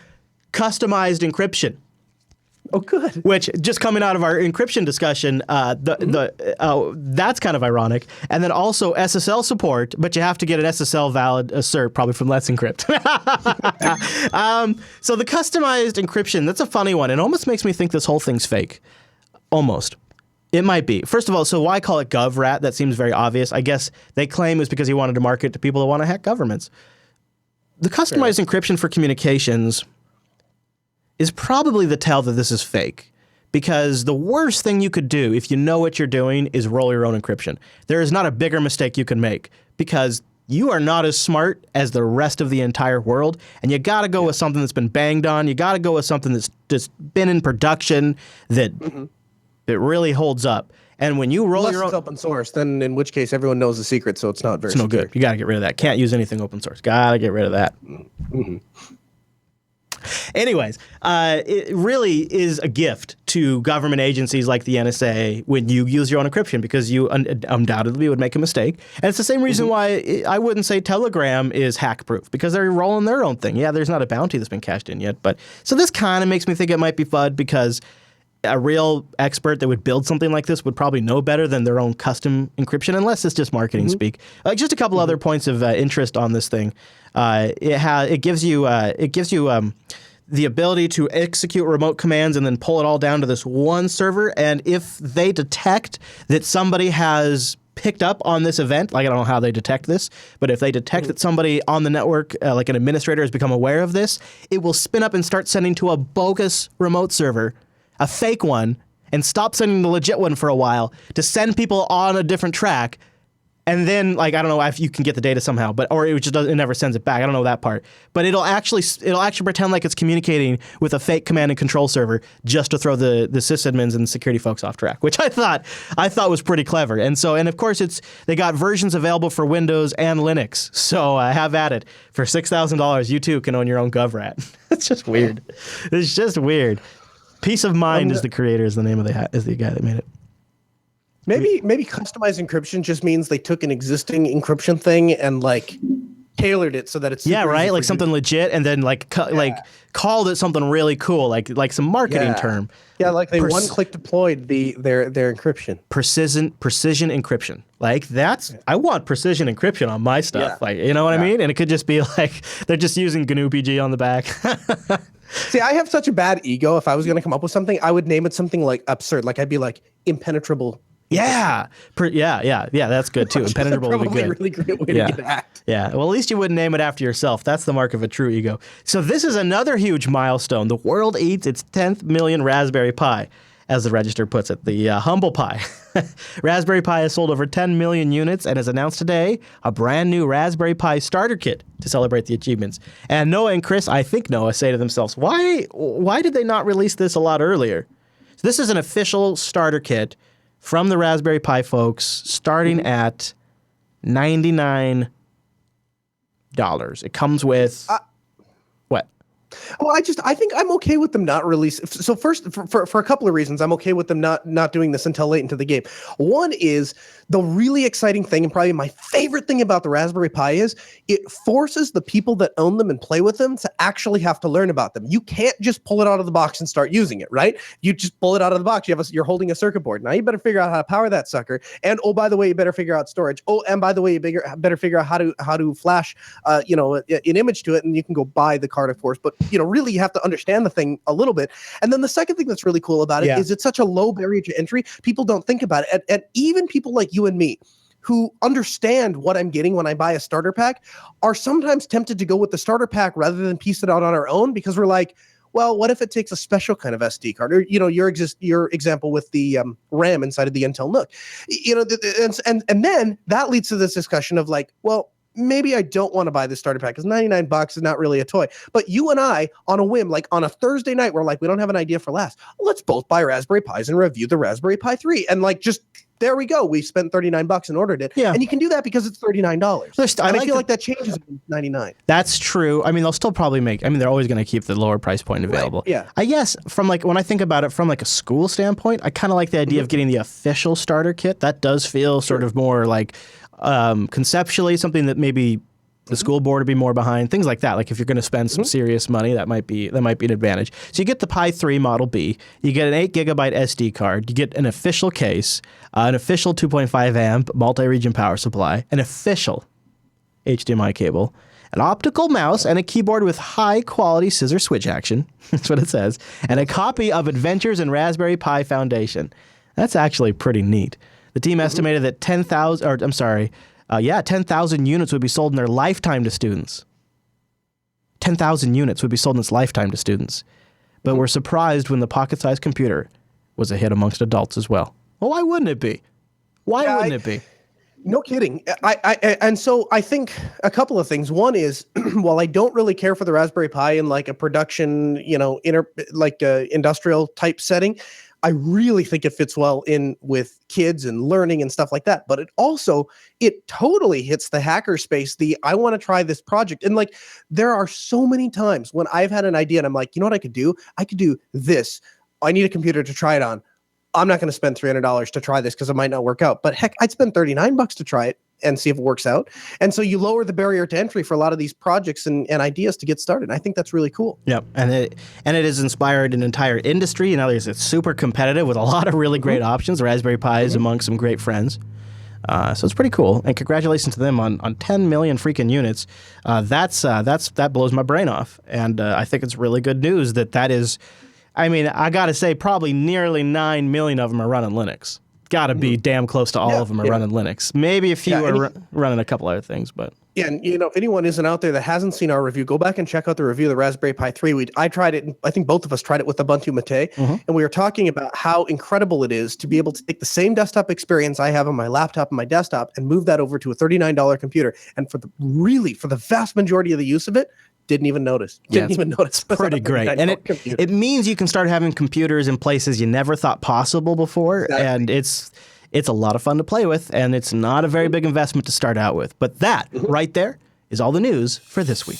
customized encryption. Oh, good. Which, just coming out of our encryption discussion, that's kind of ironic. And then also SSL support, but you have to get an SSL valid cert, probably from Let's Encrypt. So the customized encryption, that's a funny one. It almost makes me think this whole thing's fake. Almost. It might be. First of all, so why call it GovRat? That seems very obvious. I guess they claim it's because he wanted to market to people that want to hack governments. The customized encryption for communications is probably the tell that this is fake, because the worst thing you could do if you know what you're doing is roll your own encryption. There is not a bigger mistake you can make, because you are not as smart as the rest of the entire world, and you got to go with something that's been banged on. You got to go with something that's just been in production that that really holds up. And when you roll Unless your own, it's open source, then in which case everyone knows the secret, so it's not very. It's no good. You got to get rid of that. Can't use anything open source. Got to get rid of that. Anyways, it really is a gift to government agencies like the NSA when you use your own encryption, because you undoubtedly would make a mistake. And it's the same reason why I wouldn't say Telegram is hack-proof, because they're rolling their own thing. Yeah, there's not a bounty that's been cashed in yet. But so this kind of makes me think it might be FUD, because a real expert that would build something like this would probably know better than their own custom encryption, unless it's just marketing speak. Just a couple other points of interest on this thing. It gives you the ability to execute remote commands and then pull it all down to this one server. And if they detect that somebody has picked up on this event, like I don't know how they detect this, but if they detect that somebody on the network, like an administrator, has become aware of this, it will spin up and start sending to a bogus remote server, a fake one, and stop sending the legit one for a while to send people on a different track. And then, like, I don't know if you can get the data somehow, or it just doesn't, it never sends it back. I don't know that part. But it'll actually pretend like it's communicating with a fake command and control server just to throw the sysadmins and security folks off track, which I thought was pretty clever. And of course, they got versions available for Windows and Linux. So have at it. For $6,000, you too can own your own GovRat. It's just weird. It's just weird. Peace of Mind is the creator, is the name of the guy that made it. Maybe customized encryption just means they took an existing encryption thing and like tailored it so that it's right, like something legit, and then like called it something really cool, like some marketing term. Yeah, like they one-click deployed their encryption. Precision encryption. Like I want precision encryption on my stuff. Yeah. Like, you know what I mean? And it could just be like they're just using GNU PG on the back. See, I have such a bad ego. If I was going to come up with something, I would name it something like absurd. Like I'd be like impenetrable. Yeah, that's good too. Impenetrable would be good. Really great way to get at. Yeah, well, at least you wouldn't name it after yourself. That's the mark of a true ego. So this is another huge milestone. The world eats its 10th million Raspberry Pi, as the Register puts it, the humble Pi. Raspberry Pi has sold over 10 million units and has announced today a brand new Raspberry Pi starter kit to celebrate the achievements. And Noah and Chris, I think Noah, say to themselves, why did they not release this a lot earlier? So this is an official starter kit from the Raspberry Pi folks, starting at $99. It comes with what? Well, I think I'm okay with them not releasing. So first, for a couple of reasons, I'm okay with them not doing this until late into the game. One is the really exciting thing, and probably my favorite thing about the Raspberry Pi is it forces the people that own them and play with them to actually have to learn about them. You can't just pull it out of the box and start using it, right? You just pull it out of the box. You're holding a circuit board. Now you better figure out how to power that sucker. And oh, by the way, you better figure out storage. Oh, and by the way, you better figure out how to flash, an image to it, and you can go buy the card, of course. But really, you have to understand the thing a little bit. And then the second thing that's really cool about it is it's such a low barrier to entry. People don't think about it, and even people like you and me, who understand what I'm getting when I buy a starter pack, are sometimes tempted to go with the starter pack rather than piece it out on our own, because we're like, well, what if it takes a special kind of SD card? Or, your example with the RAM inside of the Intel NUC. And then that leads to this discussion of like, well, maybe I don't want to buy this starter pack because $99 is not really a toy. But you and I, on a whim, like on a Thursday night, we're like, we don't have an idea for last. Let's both buy Raspberry Pis and review the Raspberry Pi 3 and like just there we go. We spent $39 and ordered it. Yeah. And you can do that because it's $39. I feel like that changes in 99. That's true. I mean, they'll still probably they're always going to keep the lower price point available. Right, yeah. I guess from when I think about it from a school standpoint, I kind of like the idea of getting the official starter kit. That does feel sort of more like conceptually something that maybe the school board would be more behind, things like that. Like if you're going to spend some serious money, that might be an advantage. So you get the Pi 3 Model B, you get an 8 gigabyte SD card, you get an official case, an official 2.5 amp multi-region power supply, an official HDMI cable, an optical mouse, and a keyboard with high quality scissor switch action. That's what it says. And a copy of Adventures in Raspberry Pi Foundation. That's actually pretty neat. The team estimated that 10,000 units would be sold in their lifetime to students. 10,000 units would be sold in its lifetime to students. But we're surprised when the pocket-sized computer was a hit amongst adults as well. Well, why wouldn't it be? Why wouldn't it be? No kidding. And so I think a couple of things. One is, while I don't really care for the Raspberry Pi in like a production, industrial type setting, I really think it fits well in with kids and learning and stuff like that. But it totally hits the hacker space. I want to try this project. And there are so many times when I've had an idea and I'm like, you know what I could do? I could do this. I need a computer to try it on. I'm not going to spend $300 to try this because it might not work out. But heck, I'd spend $39 to try it and see if it works out. And so you lower the barrier to entry for a lot of these projects and ideas to get started. I think that's really cool. Yep. And it has inspired an entire industry. It's super competitive with a lot of really great options. Raspberry Pi is among some great friends. So it's pretty cool. And congratulations to them on 10 million freaking units. That blows my brain off. And I think it's really good news that is, I got to say probably nearly 9 million of them are running Linux. Got to be damn close to all of them are running Linux. Maybe a few are running a couple other things, but yeah. And if anyone isn't out there that hasn't seen our review, go back and check out the review of the Raspberry Pi 3. I tried it. I think both of us tried it with Ubuntu Mate, and we were talking about how incredible it is to be able to take the same desktop experience I have on my laptop and my desktop and move that over to a $39 computer. And for the vast majority of the use of it, didn't even notice. Didn't even notice. Pretty great. And it means you can start having computers in places you never thought possible before. Exactly. And it's a lot of fun to play with, and it's not a very big investment to start out with. But that right there is all the news for this week.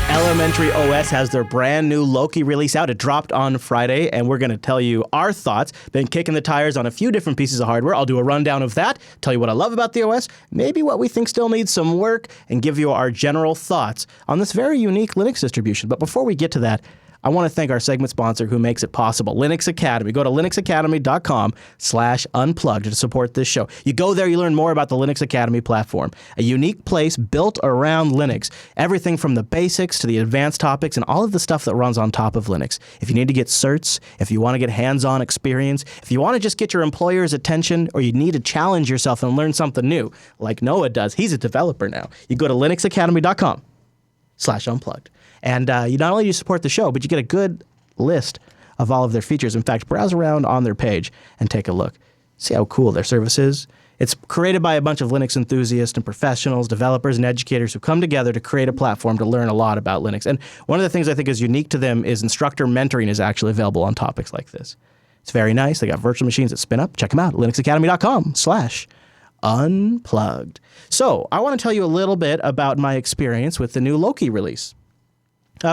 Elementary OS has their brand new Loki release out. It dropped on Friday, and we're going to tell you our thoughts. Been kicking the tires on a few different pieces of hardware. I'll do a rundown of that, tell you what I love about the OS, maybe what we think still needs some work, and give you our general thoughts on this very unique Linux distribution. But before we get to that, I want to thank our segment sponsor who makes it possible, Linux Academy. Go to linuxacademy.com/unplugged to support this show. You go there, you learn more about the Linux Academy platform, a unique place built around Linux. Everything from the basics to the advanced topics and all of the stuff that runs on top of Linux. If you need to get certs, if you want to get hands-on experience, if you want to just get your employer's attention, or you need to challenge yourself and learn something new, like Noah does, he's a developer now. You go to linuxacademy.com/unplugged. And you not only do you support the show, but you get a good list of all of their features. In fact, browse around on their page and take a look. See how cool their service is. It's created by a bunch of Linux enthusiasts and professionals, developers, and educators who come together to create a platform to learn a lot about Linux. And one of the things I think is unique to them is instructor mentoring is actually available on topics like this. It's very nice. They got virtual machines that spin up. Check them out at linuxacademy.com/unplugged. So I want to tell you a little bit about my experience with the new Loki release.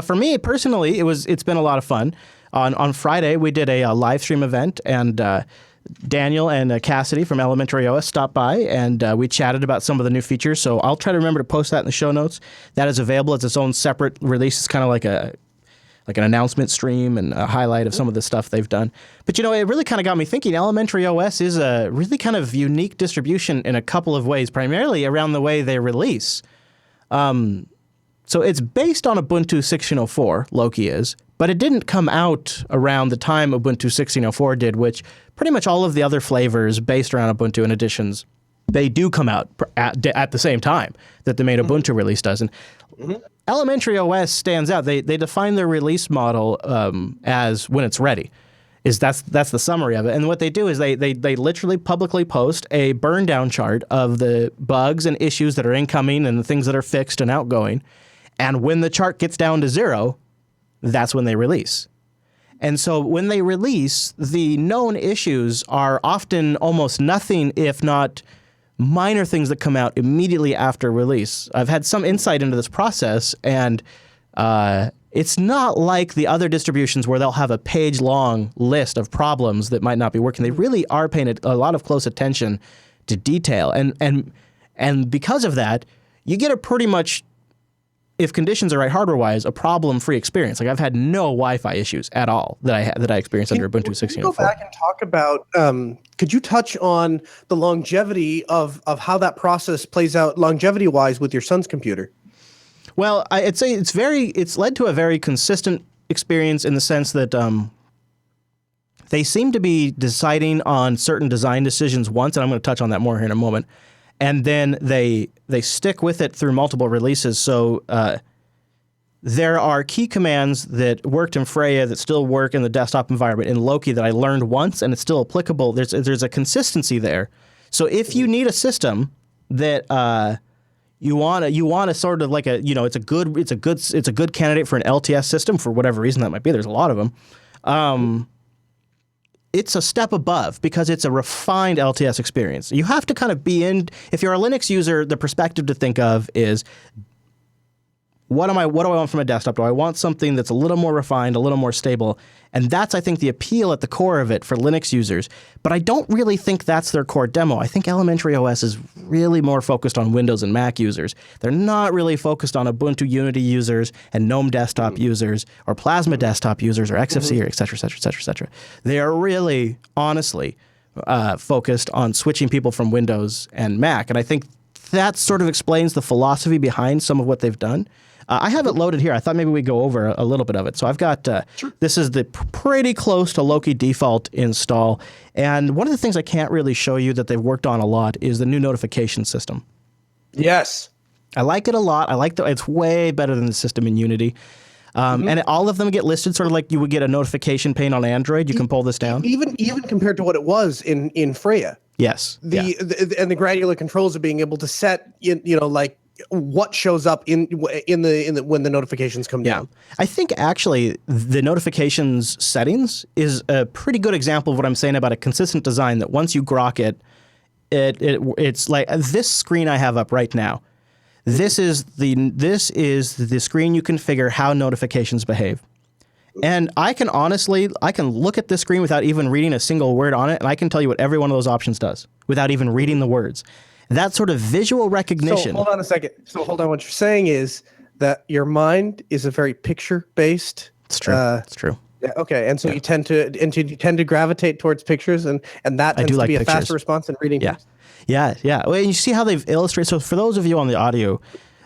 For me personally, it's been a lot of fun. On Friday, we did a live stream event, and Daniel and Cassidy from Elementary OS stopped by, and we chatted about some of the new features. So I'll try to remember to post that in the show notes. That is available as its own separate release. It's kind of like an announcement stream and a highlight of some of the stuff they've done. But, it really kind of got me thinking. Elementary OS is a really kind of unique distribution in a couple of ways, primarily around the way they release. So it's based on Ubuntu 16.04, Loki is, but it didn't come out around the time Ubuntu 16.04 did, which pretty much all of the other flavors based around Ubuntu and additions, they do come out at the same time that the main Ubuntu release does. And Elementary OS stands out. They define their release model as when it's ready. That's the summary of it. And what they do is they literally publicly post a burn down chart of the bugs and issues that are incoming and the things that are fixed and outgoing. And when the chart gets down to 0, that's when they release. And so when they release, the known issues are often almost nothing, if not minor things that come out immediately after release. I've had some insight into this process, and it's not like the other distributions where they'll have a page-long list of problems that might not be working. They really are paying a lot of close attention to detail, and because of that, you get a pretty much, if conditions are right hardware-wise, a problem-free experience. Like I've had no Wi-Fi issues at all that I experienced under Ubuntu 16.04. Can you go back and talk about? Could you touch on the longevity of how that process plays out longevity-wise with your son's computer? Well, I'd say it's led to a very consistent experience in the sense that they seem to be deciding on certain design decisions once, and I'm going to touch on that more here in a moment. And then they stick with it through multiple releases. So there are key commands that worked in Freya that still work in the desktop environment in Loki that I learned once, and it's still applicable. There's a consistency there. So if you need a system that you want to sort of like it's a good candidate for an LTS system for whatever reason that might be. There's a lot of them. It's a step above because it's a refined LTS experience. You have to kind of be in. If you're a Linux user, the perspective to think of is, what do I want from a desktop? Do I want something that's a little more refined, a little more stable? And that's, I think, the appeal at the core of it for Linux users. But I don't really think that's their core demo. I think Elementary OS is really more focused on Windows and Mac users. They're not really focused on Ubuntu Unity users and GNOME desktop users or Plasma desktop users or XFCE or et cetera, et cetera, et cetera, et cetera. They are really, honestly, focused on switching people from Windows and Mac. And I think that sort of explains the philosophy behind some of what they've done. I have it loaded here. I thought maybe we'd go over a little bit of it. So I've got, this is the pretty close to Loki default install. And one of the things I can't really show you that they've worked on a lot is the new notification system. Yes. I like it a lot. It's way better than the system in Unity. And all of them get listed sort of like you would get a notification pane on Android. You can pull this down. Even compared to what it was in Freya. Yes. And the granular controls of being able to set, like, what shows up in the when the notifications come down. I think actually the notifications settings is a pretty good example of what I'm saying about a consistent design, that once you grok it, it's like this screen I have up right now. This is the screen you configure how notifications behave. And I can look at this screen without even reading a single word on it, and I can tell you what every one of those options does without even reading the words. That sort of visual recognition. So hold on a second. What you're saying is that your mind is a very picture-based. It's true. It's true. Yeah. Okay. And so you tend to gravitate towards pictures, and that tends to be a faster response than reading. Yeah. Yeah. Yeah. Well, and you see how they've illustrated. So for those of you on the audio,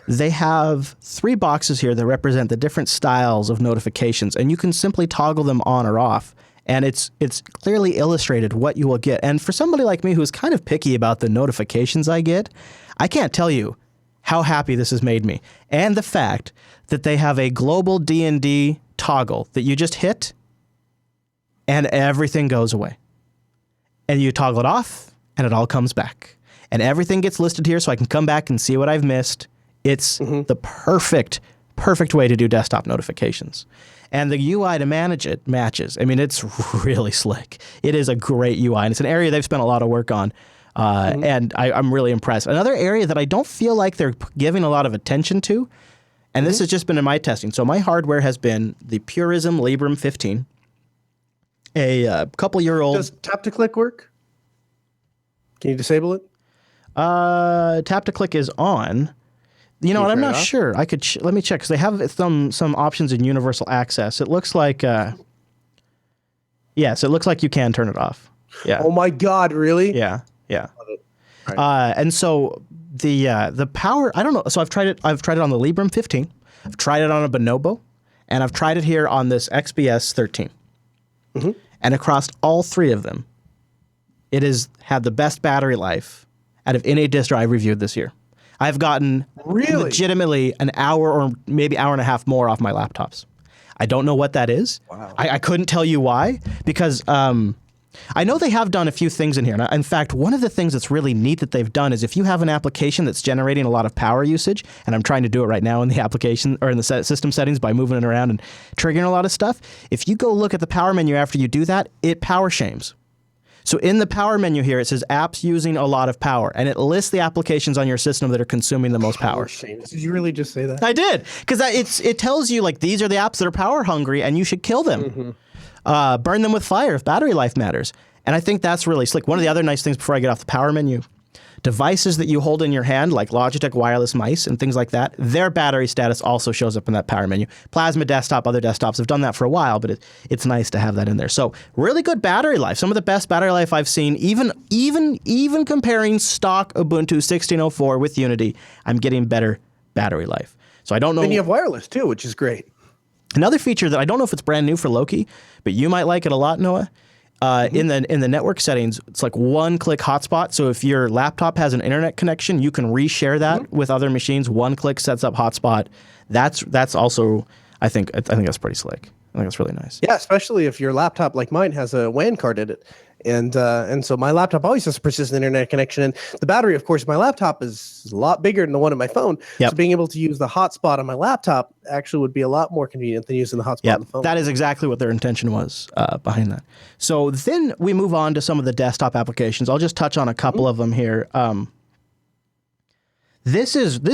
they have 3 boxes here that represent the different styles of notifications, and you can simply toggle them on or off. And it's clearly illustrated what you will get. And for somebody like me who's kind of picky about the notifications I get, I can't tell you how happy this has made me. And the fact that they have a global D&D toggle that you just hit and everything goes away. And you toggle it off and it all comes back. And everything gets listed here so I can come back and see what I've missed. It's the perfect way to do desktop notifications. And the UI to manage it matches. I mean, it's really slick. It is a great UI, and it's an area they've spent a lot of work on, and I'm really impressed. Another area that I don't feel like they're giving a lot of attention to, and this has just been in my testing. So my hardware has been the Purism Librem 15, a couple-year-old. Does tap-to-click work? Can you disable it? Tap-to-click is on. You know what? I'm not sure. I could let me check because they have some options in universal access. It looks like yes, it looks like you can turn it off. Yeah. Oh my God! Really? Yeah. Yeah. Right. And so the power. I don't know. So I've tried it. I've tried it on the Librem 15. I've tried it on a Bonobo, and I've tried it here on this XBS 13. And across all 3 of them, it has had the best battery life out of any disk drive reviewed this year. I've gotten legitimately an hour or maybe hour and a half more off my laptops. I don't know what that is. Wow. I couldn't tell you why, because I know they have done a few things in here. And in fact, one of the things that's really neat that they've done is if you have an application that's generating a lot of power usage, and I'm trying to do it right now in the application or in the system settings by moving it around and triggering a lot of stuff, if you go look at the power menu after you do that, it power shames. So in the power menu here, it says apps using a lot of power, and it lists the applications on your system that are consuming the most power. Did you really just say that? I did, because it tells you like these are the apps that are power hungry, and you should kill them. Burn them with fire if battery life matters. And I think that's really slick. One of the other nice things before I get off the power menu, devices that you hold in your hand, like Logitech wireless mice and things like that, their battery status also shows up in that power menu. Plasma desktop, other desktops have done that for a while, but it's nice to have that in there. So really good battery life. Some of the best battery life I've seen, even comparing stock Ubuntu 16.04 with Unity, I'm getting better battery life. So I don't know. And you have wireless too, which is great. Another feature that I don't know if it's brand new for Loki, but you might like it a lot, Noah. In the network settings, it's like one-click hotspot. So if your laptop has an internet connection, you can reshare that with other machines. One click sets up hotspot. That's also I think that's pretty slick. I think that's really nice. Yeah, especially if your laptop like mine has a WAN card in it. And so my laptop always has a persistent internet connection. And the battery, of course, my laptop is a lot bigger than the one on my phone. Yep. So being able to use the hotspot on my laptop actually would be a lot more convenient than using the hotspot on the phone. That is exactly what their intention was behind that. So then we move on to some of the desktop applications. I'll just touch on a couple of them here. This is one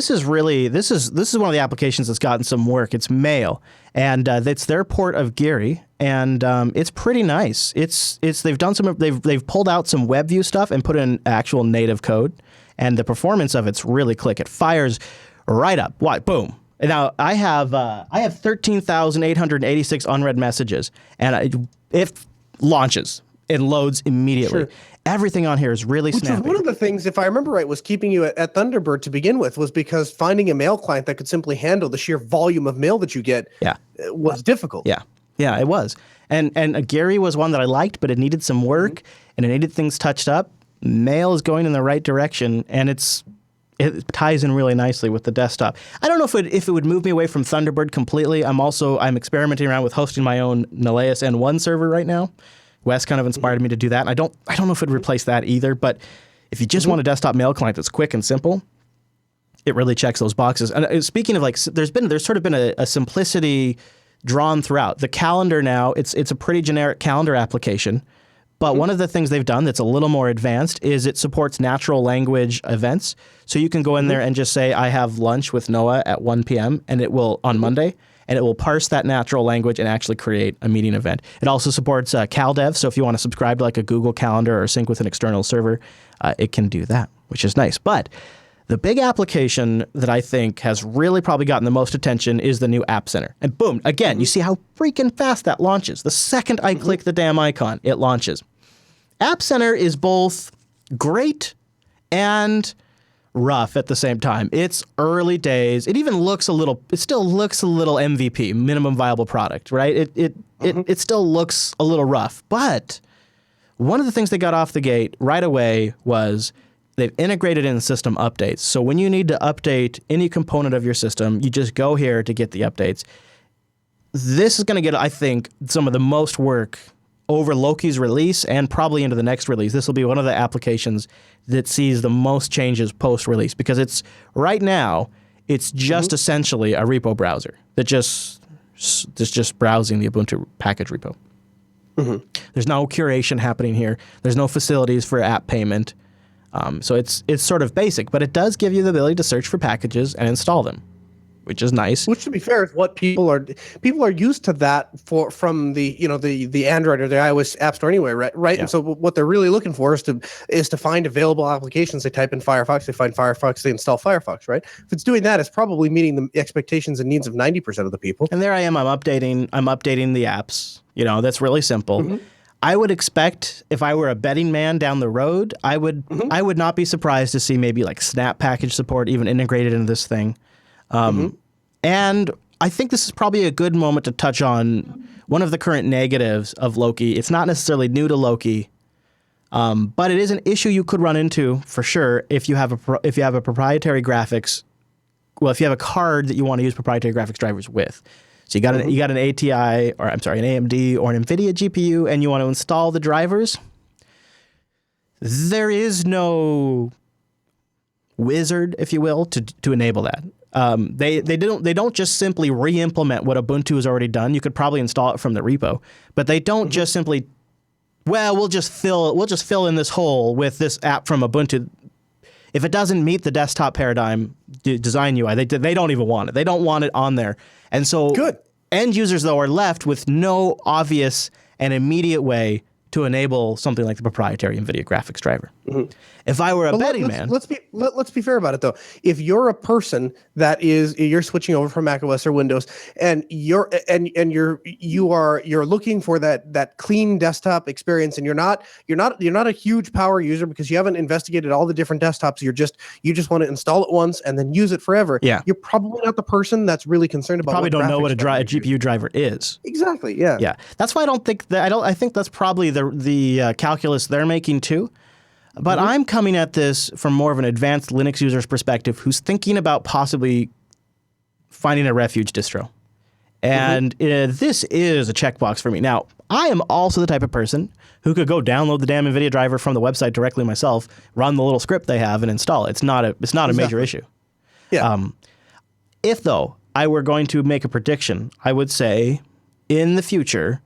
of the applications that's gotten some work. It's Mail, and it's their port of Geary, and it's pretty nice. They've pulled out some WebView stuff and put in actual native code, and the performance of it's really quick. It fires right up. Boom. And now I have 13,886 unread messages, and it launches. It loads immediately. Sure. Everything on here is really snappy. Which was one of the things, if I remember right, was keeping you at Thunderbird to begin with, was because finding a mail client that could simply handle the sheer volume of mail that you get was difficult. Yeah, it was. And Gary was one that I liked, but it needed some work, and it needed things touched up. Mail is going in the right direction, and it ties in really nicely with the desktop. I don't know if it would move me away from Thunderbird completely. I'm experimenting around with hosting my own Naleus N1 server right now. Wes kind of inspired me to do that. And I don't know if it'd replace that either, but if you just want a desktop mail client that's quick and simple, it really checks those boxes. And speaking of there's sort of been a simplicity drawn throughout. The calendar now, it's a pretty generic calendar application, but one of the things they've done that's a little more advanced is it supports natural language events. So you can go in there and just say, I have lunch with Noah at 1 p.m. and it will on Monday. And it will parse that natural language and actually create a meeting event. It also supports CalDev, so if you want to subscribe to like a Google Calendar or sync with an external server, it can do that, which is nice. But the big application that I think has really probably gotten the most attention is the new App Center. And boom, again, you see how freaking fast that launches. The second I click the damn icon, it launches. App Center is both great and rough at the same time. It's early days. It still looks a little MVP, minimum viable product, right? It still looks a little rough. But one of the things they got off the gate right away was they've integrated in system updates. So when you need to update any component of your system, you just go here to get the updates. This is going to get, I think, some of the most work over Loki's release and probably into the next release. This will be one of the applications that sees the most changes post-release because it's just essentially a repo browser that's just browsing the Ubuntu package repo. There's no curation happening here. There's no facilities for app payment. So it's sort of basic, but it does give you the ability to search for packages and install them, which is nice. Which, to be fair, is what people are used to that from the Android or the iOS App Store anyway, right? Yeah. And so what they're really looking for is to find available applications. They type in Firefox, they find Firefox, they install Firefox, right? If it's doing that, it's probably meeting the expectations and needs of 90% of the people. And there I am. I'm updating the apps. That's really simple. I would expect if I were a betting man down the road, I would not be surprised to see maybe like Snap package support even integrated into this thing. And I think this is probably a good moment to touch on one of the current negatives of Loki. It's not necessarily new to Loki, but it is an issue you could run into for sure if you have a proprietary graphics. Well, if you have a card that you want to use proprietary graphics drivers with. So you got an ATI, or I'm sorry, an AMD or an NVIDIA GPU, and you want to install the drivers. There is no wizard, if you will, to enable that. They don't just simply re-implement what Ubuntu has already done. You could probably install it from the repo, but they don't just simply, well, we'll just fill in this hole with this app from Ubuntu. If it doesn't meet the desktop paradigm design UI, they don't even want it. They don't want it on there. And so end users, though, are left with no obvious and immediate way to enable something like the proprietary NVIDIA graphics driver. If I were a betting man, let's be fair about it though. If you're a person that you're switching over from Mac OS or Windows, and you're looking for that clean desktop experience, and you're not a huge power user because you haven't investigated all the different desktops. You just want to install it once and then use it forever. Yeah, you're probably not the person that's really concerned about. Probably don't know what a GPU driver is. Exactly. Yeah. Yeah. That's why I don't think that. I think that's probably the calculus they're making too. But I'm coming at this from more of an advanced Linux user's perspective who's thinking about possibly finding a refuge distro. And this is a checkbox for me. Now, I am also the type of person who could go download the damn NVIDIA driver from the website directly myself, run the little script they have, and install it. It's not a major issue. Yeah. If, though, I were going to make a prediction, I would say in the future,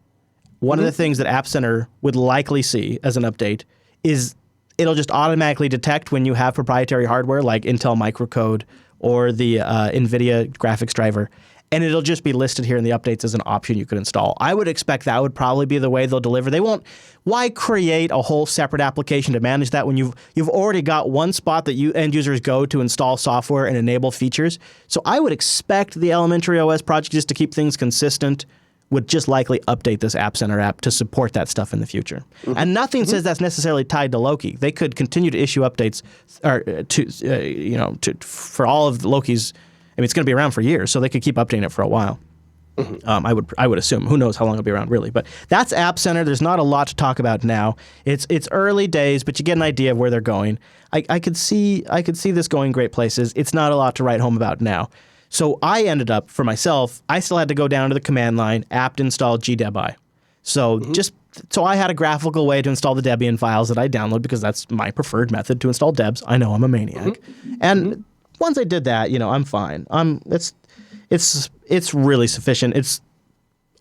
one of the things that App Center would likely see as an update is it'll just automatically detect when you have proprietary hardware like Intel microcode or the NVIDIA graphics driver, and it'll just be listed here in the updates as an option you could install. I would expect that would probably be the way they'll deliver. They won't. Why create a whole separate application to manage that when you've already got one spot that end users go to install software and enable features? So I would expect the Elementary OS project, just to keep things consistent, would just likely update this App Center app to support that stuff in the future. And nothing says that's necessarily tied to Loki. They could continue to issue updates for all of Loki's. I mean, it's going to be around for years, so they could keep updating it for a while. I would assume. Who knows how long it'll be around, really? But that's App Center. There's not a lot to talk about now. It's early days, but you get an idea of where they're going. I could see this going great places. It's not a lot to write home about now. So I ended up, for myself, I still had to go down to the command line, apt install gdebi. So so I had a graphical way to install the Debian files that I download because that's my preferred method to install debs. I know I'm a maniac. And once I did that, I'm fine. It's really sufficient. It's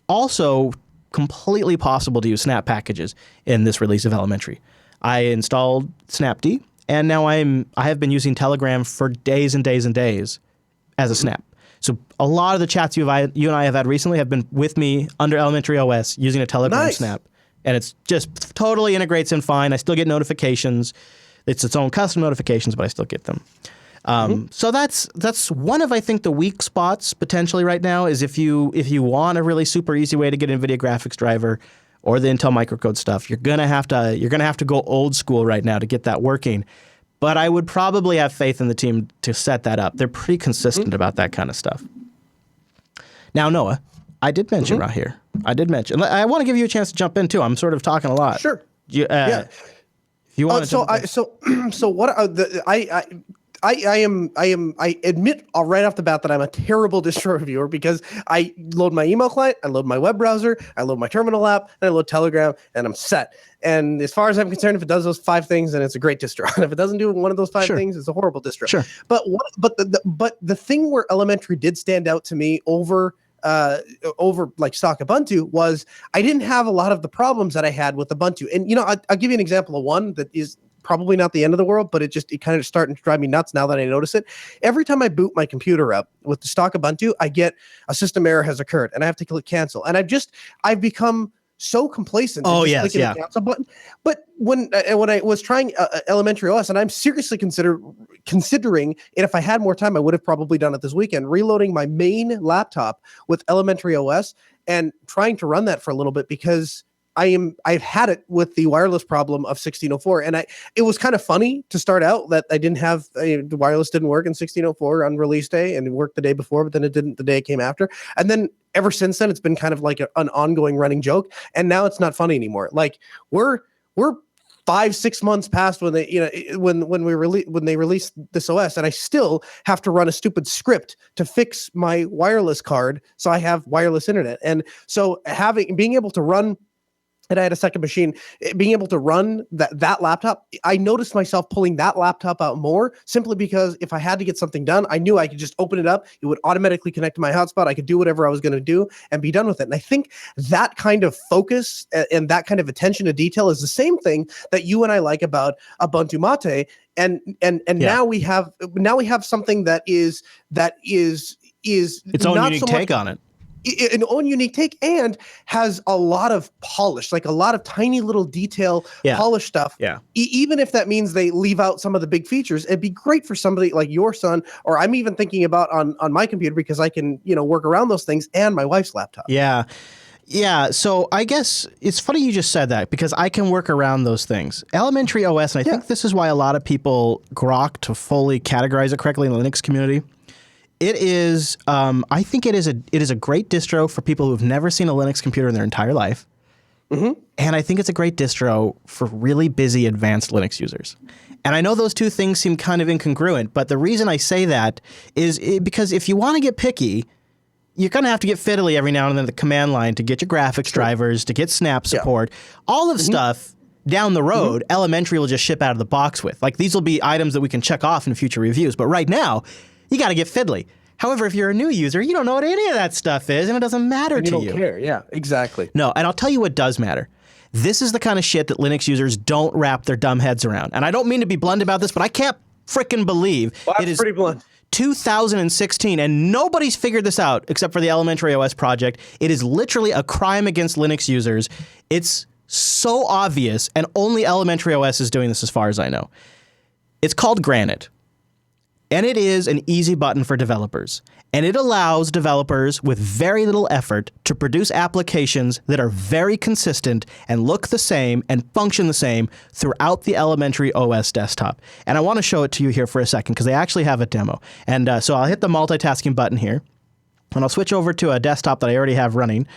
also completely possible to use snap packages in this release of Elementary. I installed snapd, and now I have been using Telegram for days and days and days as a snap. So a lot of the chats you and I have had recently have been with me under Elementary OS using a Telegram snap. And it's just totally integrates in fine. I still get notifications. It's its own custom notifications, but I still get them. So that's one of, I think, the weak spots potentially right now is if you want a really super easy way to get NVIDIA graphics driver or the Intel microcode stuff, you're gonna have to go old school right now to get that working. But I would probably have faith in the team to set that up. They're pretty consistent about that kind of stuff. Now, Noah, I did mention right here. I want to give you a chance to jump in too. I'm sort of talking a lot. Sure. Yeah. If you want I admit right off the bat that I'm a terrible distro reviewer because I load my email client, I load my web browser, I load my terminal app, and I load Telegram, and I'm set. And as far as I'm concerned, if it does those 5 things, then it's a great distro. And if it doesn't do one of those 5 things, it's a horrible distro. Sure. But the thing where Elementary did stand out to me over like stock Ubuntu was I didn't have a lot of the problems that I had with Ubuntu. And I'll give you an example of one that is probably not the end of the world, but it kind of starting to drive me nuts now that I notice it. Every time I boot my computer up with the stock Ubuntu, I get a system error has occurred and I have to click cancel. And I've become so complacent. Clicking the cancel button. But when I was trying Elementary OS, and I'm seriously considering, and if I had more time, I would have probably done it this weekend, reloading my main laptop with Elementary OS and trying to run that for a little bit because I've had it with the wireless problem of 1604, and it was kind of funny to start out that I didn't have the wireless didn't work in 1604 on release day, and it worked the day before, but then it didn't the day it came after. And then ever since then, it's been kind of like an ongoing running joke, and now it's not funny anymore. Like we're 5-6 months past when they when they released this OS, and I still have to run a stupid script to fix my wireless card so I have wireless internet. And so being able to run and I had a second machine, being able to run that laptop, I noticed myself pulling that laptop out more simply because if I had to get something done, I knew I could just open it up. It would automatically connect to my hotspot. I could do whatever I was going to do and be done with it. And I think that kind of focus and that kind of attention to detail is the same thing that you and I like about Ubuntu Mate. And now we have something that is its own not unique so take much, on it. an own unique take, and has a lot of polish, like a lot of tiny little detail polish stuff. Yeah. Even if that means they leave out some of the big features, it'd be great for somebody like your son, or I'm even thinking about on my computer, because I can, work around those things, and my wife's laptop. Yeah. Yeah, so I guess it's funny you just said that, because I can work around those things. Elementary OS, and I think this is why a lot of people grok to fully categorize it correctly in the Linux community. It is, I think it is a great distro for people who've never seen a Linux computer in their entire life. Mm-hmm. And I think it's a great distro for really busy advanced Linux users. And I know those two things seem kind of incongruent, but the reason I say that is because if you want to get picky, you're going to have to get fiddly every now and then at the command line to get your graphics drivers, to get snap support, all of stuff down the road, Elementary will just ship out of the box with. Like, these will be items that we can check off in future reviews. But right now, you got to get fiddly. However, if you're a new user, you don't know what any of that stuff is, and it doesn't matter to you. You don't care. Yeah, exactly. No, and I'll tell you what does matter. This is the kind of shit that Linux users don't wrap their dumb heads around. And I don't mean to be blunt about this, but I can't frickin' believe it is pretty blunt. 2016, and nobody's figured this out except for the Elementary OS project. It is literally a crime against Linux users. It's so obvious, and only Elementary OS is doing this as far as I know. It's called Granite, and it is an easy button for developers. And it allows developers with very little effort to produce applications that are very consistent and look the same and function the same throughout the Elementary OS desktop. And I want to show it to you here for a second, because they actually have a demo. And so I'll hit the multitasking button here, and I'll switch over to a desktop that I already have running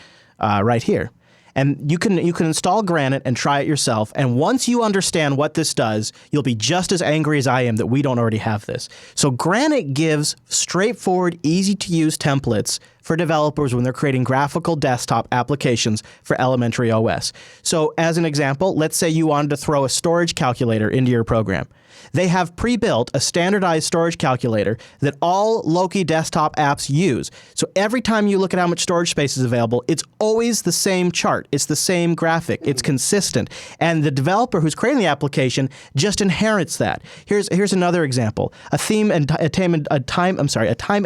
right here. And you can install Granite and try it yourself. And once you understand what this does, you'll be just as angry as I am that we don't already have this. So Granite gives straightforward, easy-to-use templates for developers when they're creating graphical desktop applications for Elementary OS. So as an example, let's say you wanted to throw a storage calculator into your program. They have pre-built a standardized storage calculator that all Loki desktop apps use. So every time you look at how much storage space is available, it's always the same chart. It's the same graphic. It's consistent. And the developer who's creating the application just inherits that. Here's another example. A time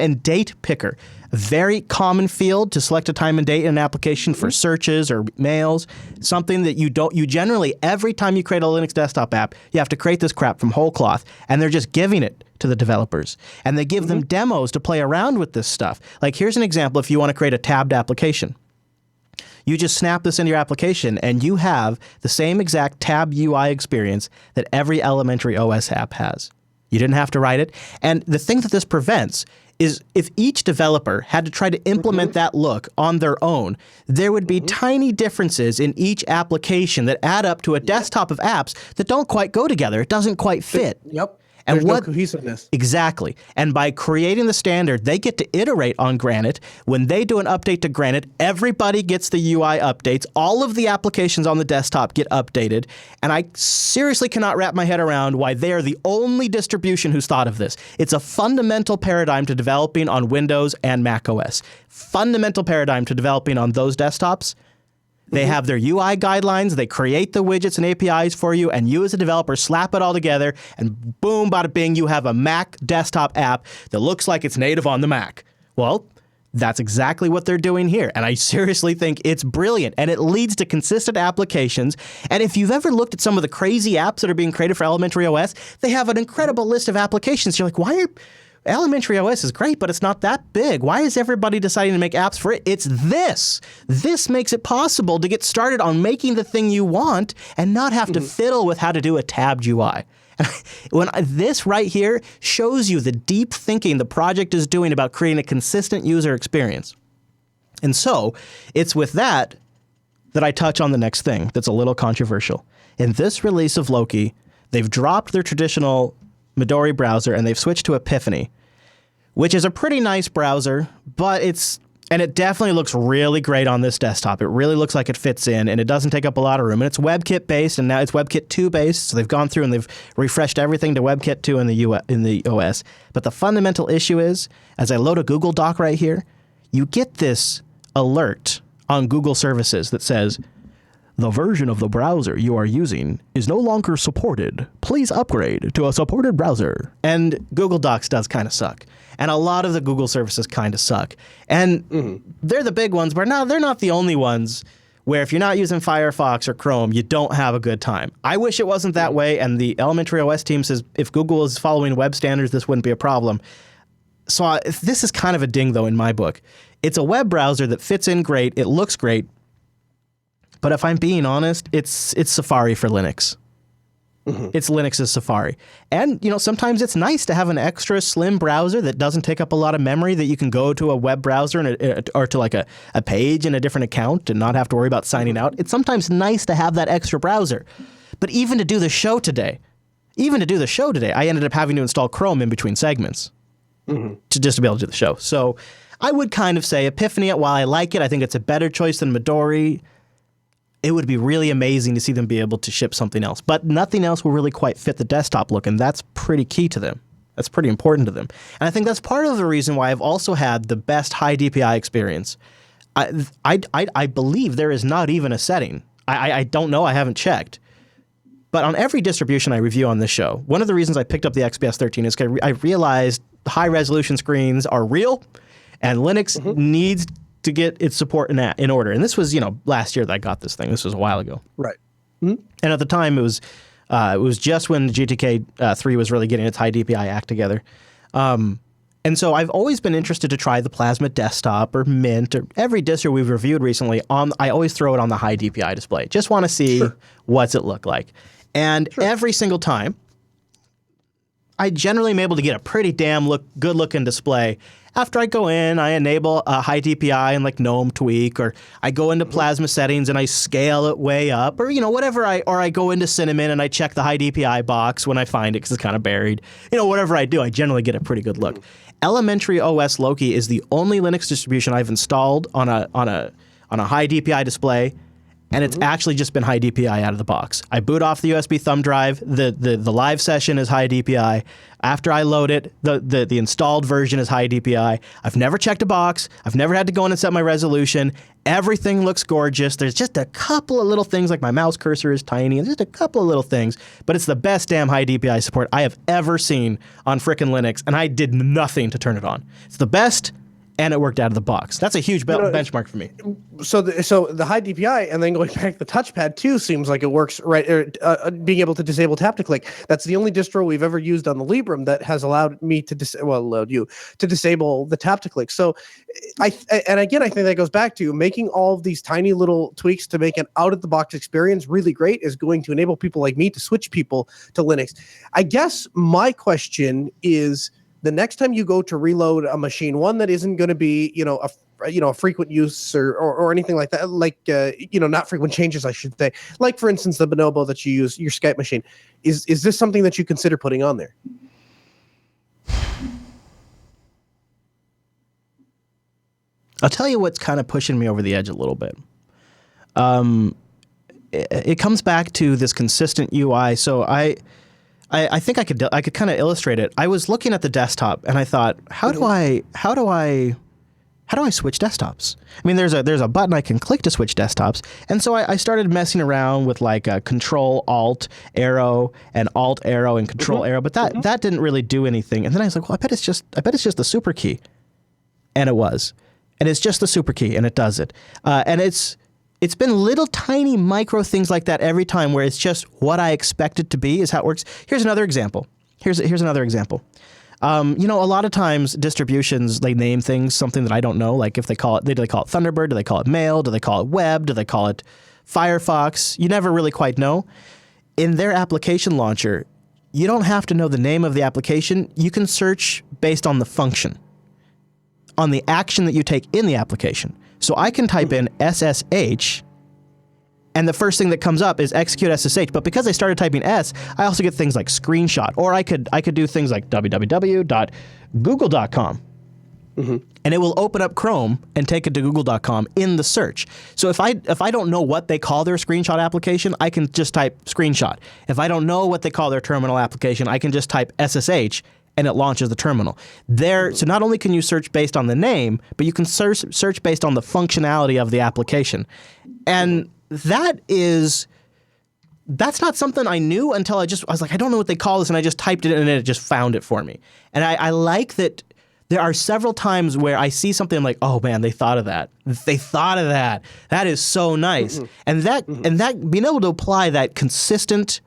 and date picker. A very common field to select a time and date in an application for searches or mails. Something that you generally, every time you create a Linux desktop app, you have to create this crap from whole cloth, and they're just giving it to the developers. And they give them demos to play around with this stuff. Like, here's an example if you want to create a tabbed application. You just snap this into your application, and you have the same exact tab UI experience that every Elementary OS app has. You didn't have to write it. And the thing that this prevents is if each developer had to try to implement that look on their own, there would be tiny differences in each application that add up to a desktop of apps that don't quite go together. It doesn't quite fit. Yep. And There's no cohesiveness. Exactly. And by creating the standard, they get to iterate on Granite. When they do an update to Granite, everybody gets the UI updates. All of the applications on the desktop get updated. And I seriously cannot wrap my head around why they are the only distribution who's thought of this. It's a fundamental paradigm to developing on Windows and Mac OS. Fundamental paradigm to developing on those desktops. They have their UI guidelines, they create the widgets and APIs for you, and you as a developer slap it all together, and boom, bada bing, you have a Mac desktop app that looks like it's native on the Mac. Well, that's exactly what they're doing here, and I seriously think it's brilliant, and it leads to consistent applications. And if you've ever looked at some of the crazy apps that are being created for Elementary OS, they have an incredible list of applications. You're like, why are... Elementary OS is great, but it's not that big. Why is everybody deciding to make apps for it? It's this. This makes it possible to get started on making the thing you want and not have to fiddle with how to do a tabbed UI. This right here shows you the deep thinking the project is doing about creating a consistent user experience. And so it's with that I touch on the next thing that's a little controversial. In this release of Loki, they've dropped their traditional Midori browser and they've switched to Epiphany, which is a pretty nice browser, but it's And it definitely looks really great on this desktop. It really looks like it fits in, and it doesn't take up a lot of room. And it's WebKit based, and now it's WebKit 2 based. So they've gone through and they've refreshed everything to WebKit 2 in the OS. But the fundamental issue is, as I load a Google Doc right here, you get this alert on Google services that says, the version of the browser you are using is no longer supported. Please upgrade to a supported browser. And Google Docs does kind of suck. And a lot of the Google services kind of suck. And they're the big ones, but now they're not the only ones where if you're not using Firefox or Chrome, you don't have a good time. I wish it wasn't that way, and the Elementary OS team says if Google is following web standards, this wouldn't be a problem. So this is kind of a ding, though, in my book. It's a web browser that fits in great, it looks great, but if I'm being honest, it's Safari for Linux. It's Linux's Safari. And, sometimes it's nice to have an extra slim browser that doesn't take up a lot of memory, that you can go to a web browser or to like a page in a different account and not have to worry about signing out. It's sometimes nice to have that extra browser. But even to do the show today, I ended up having to install Chrome in between segments to be able to do the show. So I would kind of say Epiphany, while I like it, I think it's a better choice than Midori. It would be really amazing to see them be able to ship something else. But nothing else will really quite fit the desktop look, and that's pretty key to them. That's pretty important to them. And I think that's part of the reason why I've also had the best high DPI experience. I believe there is not even a setting. I don't know. I haven't checked. But on every distribution I review on this show, one of the reasons I picked up the XPS 13 is because I realized high-resolution screens are real, and Linux needs to get its support in order. And this was, last year that I got this thing. This was a while ago. Right. And at the time, it was just when the GTK 3 was really getting its high DPI act together. And so I've always been interested to try the Plasma Desktop or Mint or every distro we've reviewed recently. I always throw it on the high DPI display. Just want to see what's it look like. And every single time, I generally am able to get a pretty damn good looking display. After I go in, I enable a high DPI and like GNOME tweak, or I go into Plasma settings and I scale it way up, or whatever I go into Cinnamon and I check the high DPI box when I find it because it's kind of buried. Whatever I do, I generally get a pretty good look. Elementary OS Loki is the only Linux distribution I've installed on a high DPI display. And it's actually just been high DPI out of the box. I boot off the USB thumb drive. The live session is high DPI. After I load it, the installed version is high DPI. I've never checked a box. I've never had to go in and set my resolution. Everything looks gorgeous. There's just a couple of little things, like my mouse cursor is tiny, and just a couple of little things. But it's the best damn high DPI support I have ever seen on frickin' Linux, and I did nothing to turn it on. It's the best. And it worked out of the box. That's a huge benchmark for me. So the high DPI, and then going back to the touchpad too, seems like it works right. Being able to disable tap to click. That's the only distro we've ever used on the Librem that has allowed me to allowed you to disable the tap to click. So, I think that goes back to making all of these tiny little tweaks to make an out of the box experience really great is going to enable people like me to switch people to Linux. I guess my question is, the next time you go to reload a machine, one that isn't going to be, a frequent use or anything like that, like, not frequent changes, I should say. Like, for instance, the Bonobo that you use, your Skype machine. Is this something that you consider putting on there? I'll tell you what's kind of pushing me over the edge a little bit. It comes back to this consistent UI. So I think I could kind of illustrate it. I was looking at the desktop and I thought, how do I switch desktops? I mean, there's a button I can click to switch desktops, and so I started messing around with like a Control Alt arrow and Alt arrow and Control arrow, but that didn't really do anything. And then I was like, well, I bet it's just the super key, and it was, and it's just the super key, and it does it, and It's been little tiny micro things like that every time where it's just what I expect it to be is how it works. Here's another example. Here's another example. A lot of times distributions, they name things something that I don't know. Like if do they call it Thunderbird? Do they call it Mail? Do they call it Web? Do they call it Firefox? You never really quite know. In their application launcher, you don't have to know the name of the application. You can search based on the function, on the action that you take in the application. So I can type in SSH, and the first thing that comes up is execute SSH. But because I started typing S, I also get things like screenshot, or I could do things like www.google.com. and it will open up Chrome and take it to google.com in the search. So if I don't know what they call their screenshot application, I can just type screenshot. If I don't know what they call their terminal application, I can just type SSH and it launches the terminal. So not only can you search based on the name, but you can search based on the functionality of the application. And that's not something I knew until I was like, I don't know what they call this, and I just typed it and it just found it for me. And I like that. There are several times where I see something I'm like, oh man, they thought of that. They thought of that. That is so nice. And that being able to apply that consistency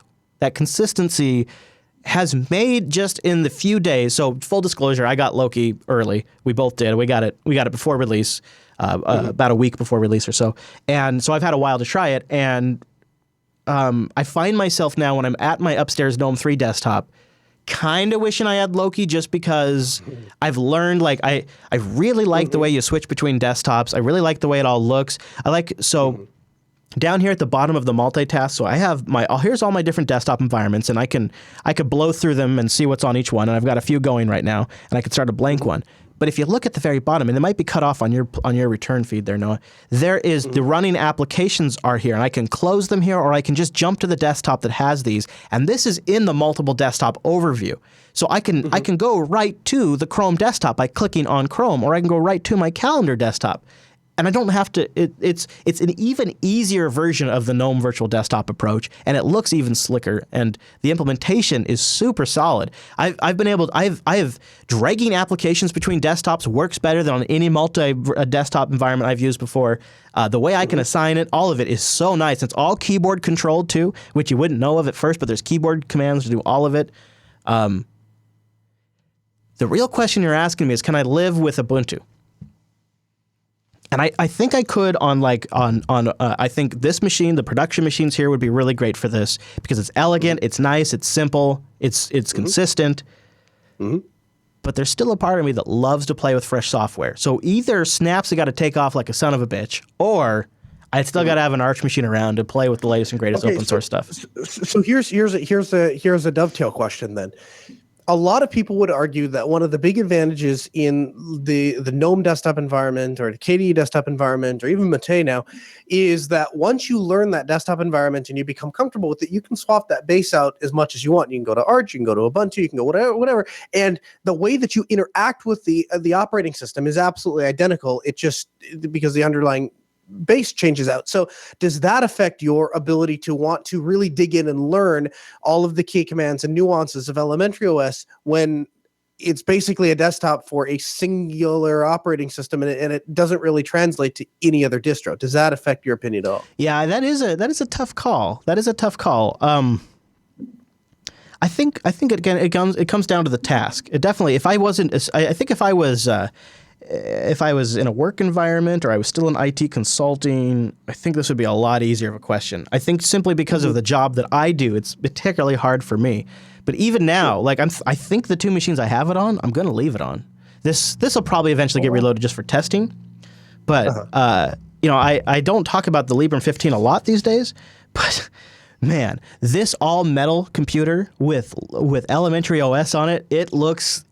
has made just in the few days. So full disclosure, I got Loki early. We both did. We got it before release, about a week before release or so. And so I've had a while to try it. And I find myself now when I'm at my upstairs Gnome 3 desktop, kind of wishing I had Loki, just because I've learned, like, I really like the way you switch between desktops. I really like the way it all looks. Down here at the bottom of the multitask, so I have here's all my different desktop environments, and I could blow through them and see what's on each one, and I've got a few going right now, and I could start a blank one. But if you look at the very bottom, and it might be cut off on your return feed there, Noah, there is the running applications are here, and I can close them here, or I can just jump to the desktop that has these, and this is in the multiple desktop overview. So I can go right to the Chrome desktop by clicking on Chrome, or I can go right to my calendar desktop. And I don't have to. It's an even easier version of the GNOME Virtual Desktop approach, and it looks even slicker. And the implementation is super solid. I have dragging applications between desktops works better than on any multi-desktop environment I've used before. The way I can assign it, all of it is so nice. It's all keyboard controlled too, which you wouldn't know of at first, but there's keyboard commands to do all of it. The real question you're asking me is, can I live with Ubuntu? And I think I could I think this machine, the production machines here, would be really great for this because it's elegant, it's nice, it's simple, it's consistent. But there's still a part of me that loves to play with fresh software. So either Snaps have got to take off like a son of a bitch, or I still got to have an Arch machine around to play with the latest and greatest open source stuff. So here's a dovetail question then. A lot of people would argue that one of the big advantages in the GNOME desktop environment or the KDE desktop environment or even Mate now is that once you learn that desktop environment and you become comfortable with it, you can swap that base out as much as you want. You can go to Arch, you can go to Ubuntu, you can go whatever. And the way that you interact with the operating system is absolutely identical. It just because the underlying base changes out. So does that affect your ability to want to really dig in and learn all of the key commands and nuances of elementary OS when it's basically a desktop for a singular operating system and it doesn't really translate to any other distro? Does that affect your opinion at all? Yeah, that is a tough call. That is a tough call. I think again it comes down to the task. It definitely, if I was in a work environment or I was still in IT consulting, I think this would be a lot easier of a question. I think simply because of the job that I do, it's particularly hard for me. But even now, I think the two machines I have it on, I'm going to leave it on. This will probably eventually get reloaded just for testing. But I don't talk about the Librem 15 a lot these days, but man, this all metal computer with elementary OS on it, it looks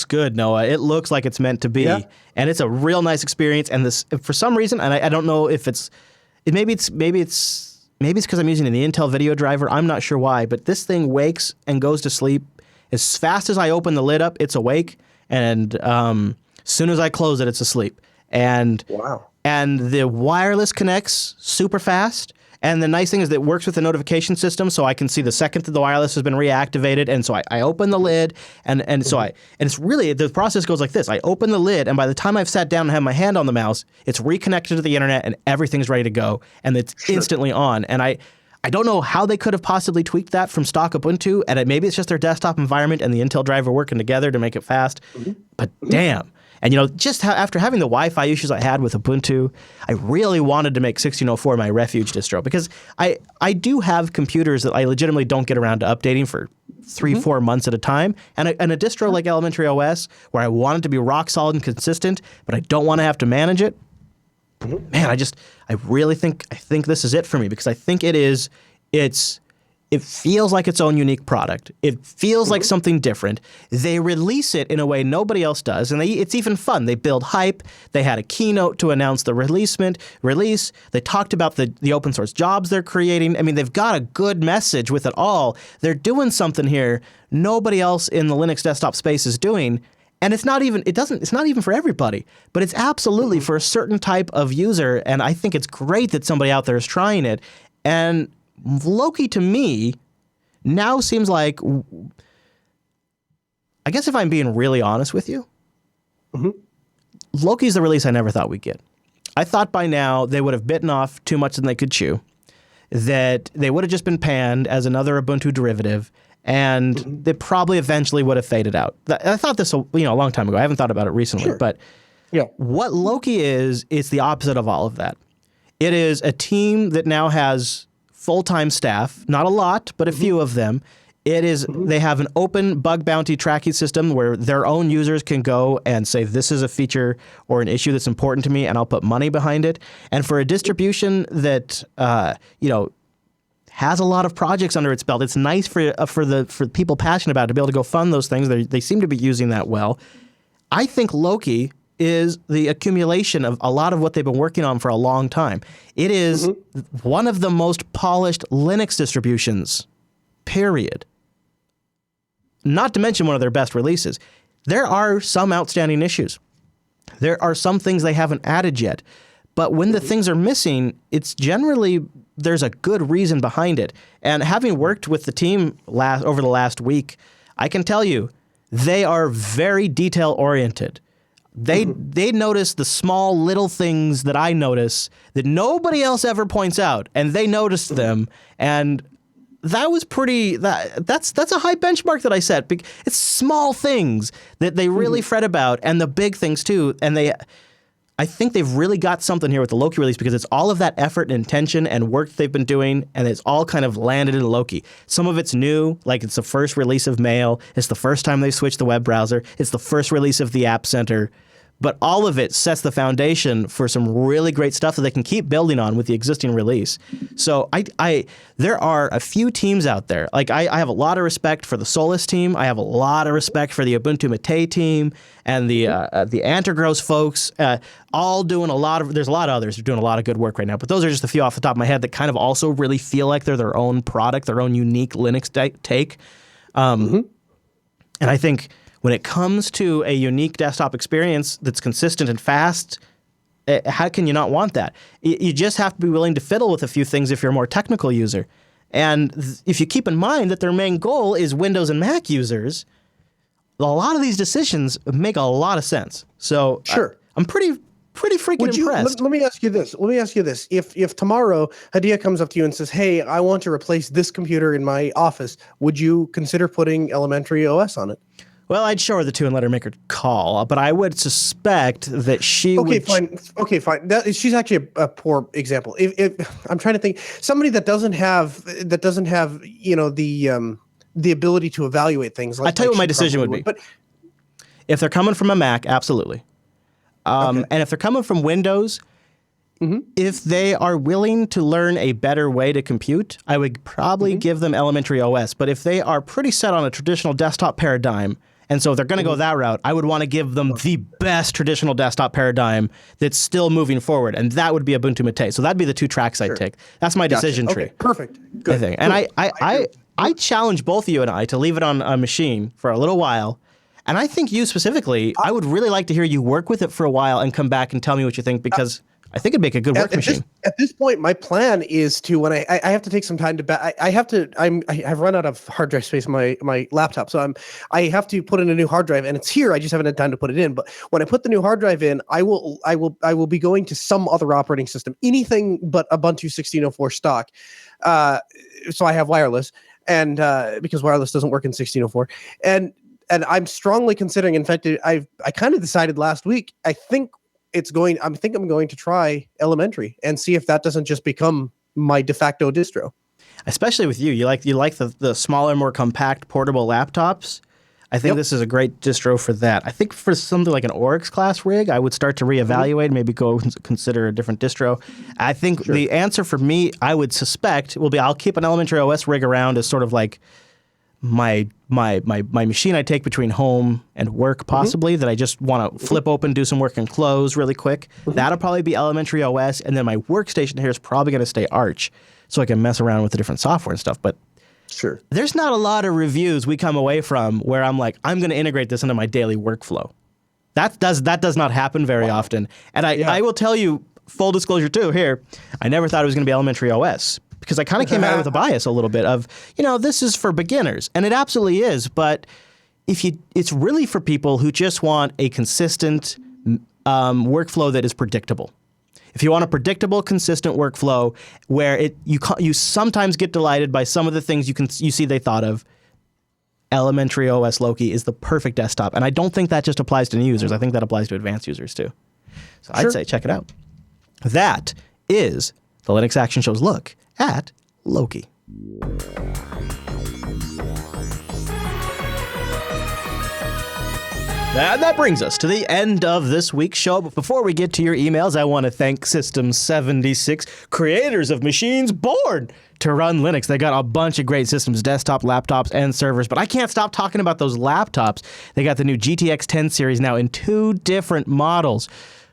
good, Noah. It looks like it's meant to be. Yeah. And it's a real nice experience. And this, for some reason, and I don't know if maybe it's because I'm using the Intel video driver. I'm not sure why, but this thing wakes and goes to sleep as fast as I open the lid up. It's awake, and as soon as I close it, it's asleep. And wow. And the wireless connects super fast. And the nice thing is that it works with the notification system, so I can see the second that the wireless has been reactivated. And so I open the lid, and it's really, the process goes like this. I open the lid, and by the time I've sat down and have my hand on the mouse, it's reconnected to the internet, and everything's ready to go, and it's instantly on. And I don't know how they could have possibly tweaked that from stock Ubuntu, and maybe it's just their desktop environment and the Intel driver working together to make it fast. But damn. And, just after having the Wi-Fi issues I had with Ubuntu, I really wanted to make 1604 my refuge distro because I do have computers that I legitimately don't get around to updating for 3-4 months at a time. And a distro like Elementary OS, where I want it to be rock solid and consistent, but I don't want to have to manage it. Man, I think this is it for me because I think it's It feels like its own unique product. It feels like something different. They release it in a way nobody else does, and it's even fun. They build hype. They had a keynote to announce the release. They talked about the open source jobs they're creating. I mean, they've got a good message with it all. They're doing something here nobody else in the Linux desktop space is doing. And it's not even for everybody, but it's absolutely for a certain type of user. And I think it's great that somebody out there is trying it. And Loki, to me, now seems like, I guess if I'm being really honest with you, Loki's the release I never thought we'd get. I thought by now they would have bitten off too much than they could chew, that they would have just been panned as another Ubuntu derivative, and they probably eventually would have faded out. I thought this a long time ago. I haven't thought about it recently, but what Loki is, it's the opposite of all of that. It is a team that now has full-time staff, not a lot, but a few of them. It is they have an open bug bounty tracking system where their own users can go and say, this is a feature or an issue that's important to me, and I'll put money behind it. And for a distribution that has a lot of projects under its belt, it's nice for people passionate about it to be able to go fund those things. They seem to be using that well. I think Loki is the accumulation of a lot of what they've been working on for a long time. It is one of the most polished Linux distributions, period. Not to mention one of their best releases. There are some outstanding issues. There are some things they haven't added yet. But when the things are missing, it's generally, there's a good reason behind it. And having worked with the team over the last week, I can tell you, they are very detail-oriented. They notice the small little things that I notice that nobody else ever points out, and they noticed them, and that was that's a high benchmark that I set. It's small things that they really fret about, and the big things too. And I think they've really got something here with the Loki release, because it's all of that effort and intention and work they've been doing, and it's all kind of landed in Loki. Some of it's new, like it's the first release of Mail. It's the first time they've switched the web browser. It's the first release of the App Center. But all of it sets the foundation for some really great stuff that they can keep building on with the existing release. So there are a few teams out there. Like I have a lot of respect for the Solus team. I have a lot of respect for the Ubuntu Mate team and the Antergos folks. All doing a lot of. There's a lot of others who are doing a lot of good work right now. But those are just a few off the top of my head that kind of also really feel like they're their own product, their own unique Linux take. And I think, when it comes to a unique desktop experience that's consistent and fast, how can you not want that? You just have to be willing to fiddle with a few things if you're a more technical user. And if you keep in mind that their main goal is Windows and Mac users, a lot of these decisions make a lot of sense. So sure. I'm pretty freaking impressed. Let me ask you this. If tomorrow Hadia comes up to you and says, hey, I want to replace this computer in my office, would you consider putting Elementary OS on it? Well, I'd show her the two and let her make her call, but I would suspect that she would... Okay, fine. She's actually a poor example. If I'm trying to think, somebody that doesn't have the ability to evaluate things. I tell you what my decision would be. But if they're coming from a Mac, absolutely. And if they're coming from Windows, if they are willing to learn a better way to compute, I would probably give them Elementary OS. But if they are pretty set on a traditional desktop paradigm, and so if they're going to go that route, I would want to give them the best traditional desktop paradigm that's still moving forward, and that would be Ubuntu Mate. So that'd be the two tracks I'd take. That's my decision tree. Okay, perfect. Good. I think. And I challenge both you and I to leave it on a machine for a little while. And I think you specifically, I would really like to hear you work with it for a while and come back and tell me what you think, because I think it'd make a good work machine. At this point, my plan is to, when I have to take some time to I've run out of hard drive space on my laptop, so I have to put in a new hard drive, and it's here. I just haven't had time to put it in. But when I put the new hard drive in, I will be going to some other operating system, anything but Ubuntu 16.04 stock. So I have wireless, and because wireless doesn't work in 16.04, and I'm strongly considering. In fact, I kind of decided last week. I'm going to try Elementary and see if that doesn't just become my de facto distro. Especially with you. You like the smaller, more compact portable laptops. I think this is a great distro for that. I think for something like an Oryx class rig, I would start to reevaluate, maybe go consider a different distro. I think the answer for me, I would suspect, will be I'll keep an elementary OS rig around as sort of like my machine I take between home and work, possibly, that I just want to flip open, do some work, and close really quick. That'll probably be elementary OS, and then my workstation here is probably going to stay Arch, so I can mess around with the different software and stuff. But there's not a lot of reviews we come away from where I'm like, I'm going to integrate this into my daily workflow. That does not happen very often. And I will tell you, full disclosure too, here, I never thought it was going to be elementary OS because I kind of came at it with a bias a little bit of, this is for beginners. And it absolutely is. But it's really for people who just want a consistent workflow that is predictable. If you want a predictable, consistent workflow where you sometimes get delighted by some of the things you see they thought of, elementary OS Loki is the perfect desktop. And I don't think that just applies to new users. I think that applies to advanced users too. So I'd say check it out. That is the Linux Action Show's look at Loki. And that brings us to the end of this week's show. But before we get to your emails, I want to thank System76, creators of machines born to run Linux. They got a bunch of great systems, desktop, laptops, and servers. But I can't stop talking about those laptops. They got the new GTX 10 series now in 2 different models.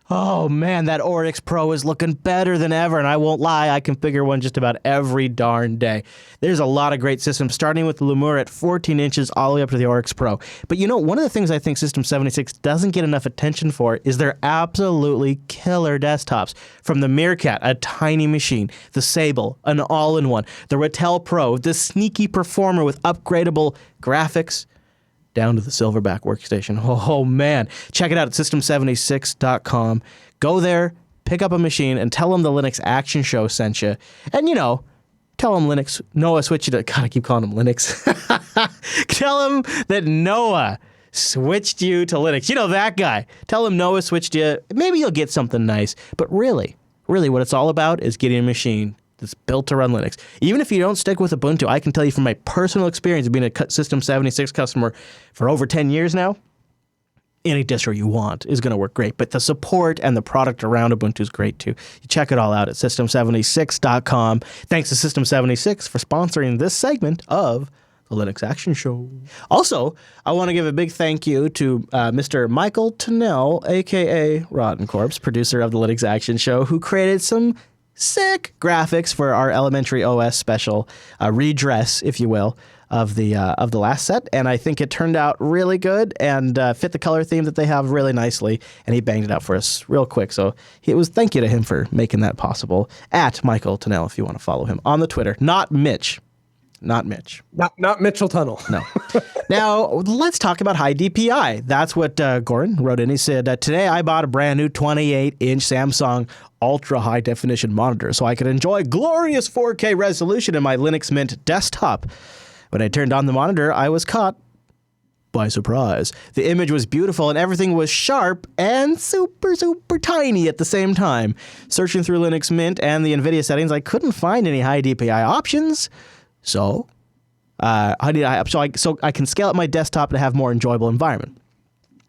Oh man, that Oryx Pro is looking better than ever, and I won't lie, I configure one just about every darn day. There's a lot of great systems, starting with the Lemur at 14 inches all the way up to the Oryx Pro. But one of the things I think System 76 doesn't get enough attention for is their absolutely killer desktops. From the Meerkat, a tiny machine, the Sable, an all-in-one, the Ratel Pro, the sneaky performer with upgradable graphics, down to the Silverback workstation. Oh man. Check it out at system76.com. Go there, pick up a machine, and tell them the Linux Action Show sent you. And tell them Noah switched you to, God, I keep calling him Linux. Tell them that Noah switched you to Linux. That guy. Tell him Noah switched you. Maybe you'll get something nice. But really what it's all about is getting a machine that's built to run Linux. Even if you don't stick with Ubuntu, I can tell you from my personal experience of being a System 76 customer for over 10 years now, any distro you want is going to work great. But the support and the product around Ubuntu is great too. You check it all out at system76.com. Thanks to System 76 for sponsoring this segment of the Linux Action Show. Also, I want to give a big thank you to Mr. Michael Tunnell, a.k.a. Rotten Corpse, producer of the Linux Action Show, who created some sick graphics for our elementary OS special redress, if you will, of the last set, and I think it turned out really good and fit the color theme that they have really nicely. And he banged it out for us real quick, so thank you to him for making that possible. At Michael Tunnell, if you want to follow him on the Twitter, not Mitch. Not Mitch. Not Mitchell Tunnel. No. Now, let's talk about high DPI. That's what Gordon wrote in. He said, today I bought a brand new 28-inch Samsung ultra high definition monitor so I could enjoy glorious 4K resolution in my Linux Mint desktop. When I turned on the monitor, I was caught by surprise. The image was beautiful and everything was sharp and super, super tiny at the same time. Searching through Linux Mint and the NVIDIA settings, I couldn't find any high DPI options. So I can scale up my desktop to have more enjoyable environment.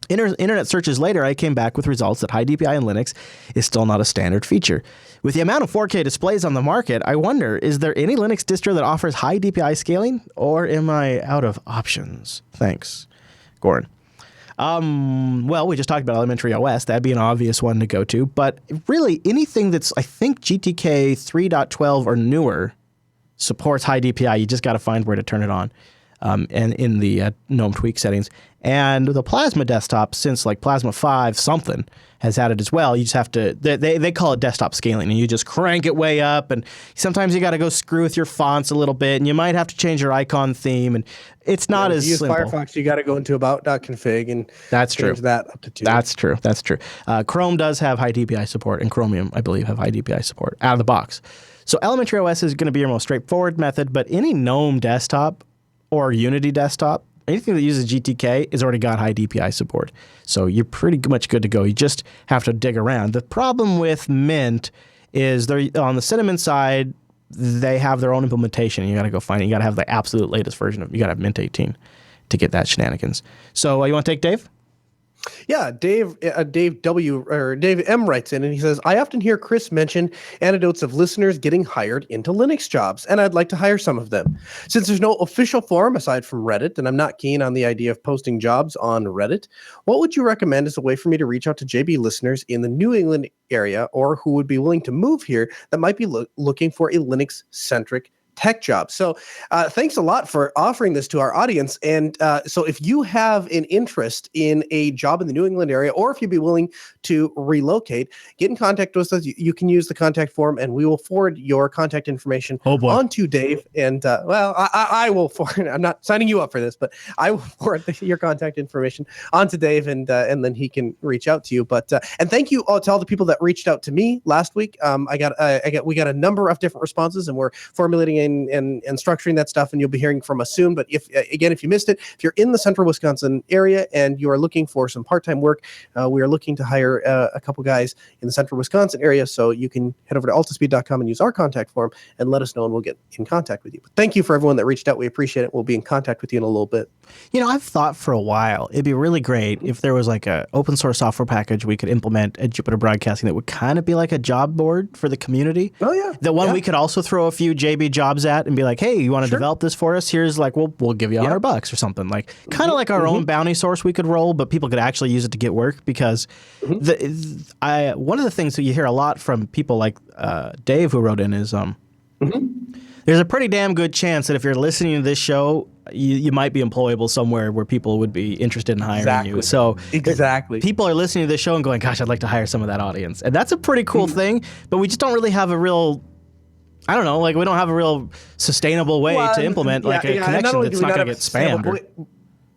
Internet searches later, I came back with results that high DPI in Linux is still not a standard feature. With the amount of 4K displays on the market, I wonder, is there any Linux distro that offers high DPI scaling, or am I out of options? Thanks, Gordon. Well, we just talked about elementary OS. That'd be an obvious one to go to. But really, anything that's, I think, GTK 3.12 or newer supports high DPI. You just got to find where to turn it on, and in the GNOME tweak settings. And the Plasma desktop, since like Plasma 5 something has had it as well, you just have to, they call it desktop scaling, and you just crank it way up, and sometimes you got to go screw with your fonts a little bit, and you might have to change your icon theme, and it's not as simple. Use Firefox, you got to go into about.config and change that up to 2. That's true. Chrome does have high DPI support, and Chromium, I believe, have high DPI support out of the box. So elementary OS is going to be your most straightforward method, but any GNOME desktop or Unity desktop, anything that uses GTK has already got high DPI support. So you're pretty much good to go. You just have to dig around. The problem with Mint is they're on the Cinnamon side, they have their own implementation, and you got to go find it. You got to have the absolute latest version of it. You got to have Mint 18 to get that shenanigans. So you want to take Dave? Yeah, Dave M writes in and he says, I often hear Chris mention anecdotes of listeners getting hired into Linux jobs, and I'd like to hire some of them. Since there's no official forum aside from Reddit, and I'm not keen on the idea of posting jobs on Reddit, what would you recommend as a way for me to reach out to JB listeners in the New England area or who would be willing to move here that might be looking for a Linux-centric tech job? So thanks a lot for offering this to our audience. And so if you have an interest in a job in the New England area, or if you'd be willing to relocate, get in contact with us. You can use the contact form and we will forward your contact information on to Dave. And I will forward, I'm not signing you up for this, but I will forward your contact information on to Dave and then he can reach out to you. But and thank you all to all the people that reached out to me last week. We got a number of different responses and we're formulating and structuring that stuff, and you'll be hearing from us soon. But if you missed it, if you're in the central Wisconsin area and you are looking for some part-time work, we are looking to hire a couple guys in the central Wisconsin area, so you can head over to altispeed.com and use our contact form and let us know, and we'll get in contact with you. But thank you for everyone that reached out. We appreciate it. We'll be in contact with you in a little bit. You know, I've thought for a while it'd be really great if there was like a open source software package we could implement at Jupiter Broadcasting that would kind of be like a job board for the community. Oh yeah, the one we could also throw a few JB jobs at and be like, hey, you want to develop this for us? Here's like, we'll give you $100 or something, like kind of like our own bounty source we could roll, but people could actually use it to get work, because one of the things that you hear a lot from people like Dave who wrote in is there's a pretty damn good chance that if you're listening to this show, you might be employable somewhere where people would be interested in hiring you. So people are listening to this show and going, gosh, I'd like to hire some of that audience. And that's a pretty cool thing, but we just don't really have a real, I don't know, like we don't have a real sustainable way to implement a connection that's not going to get spammed.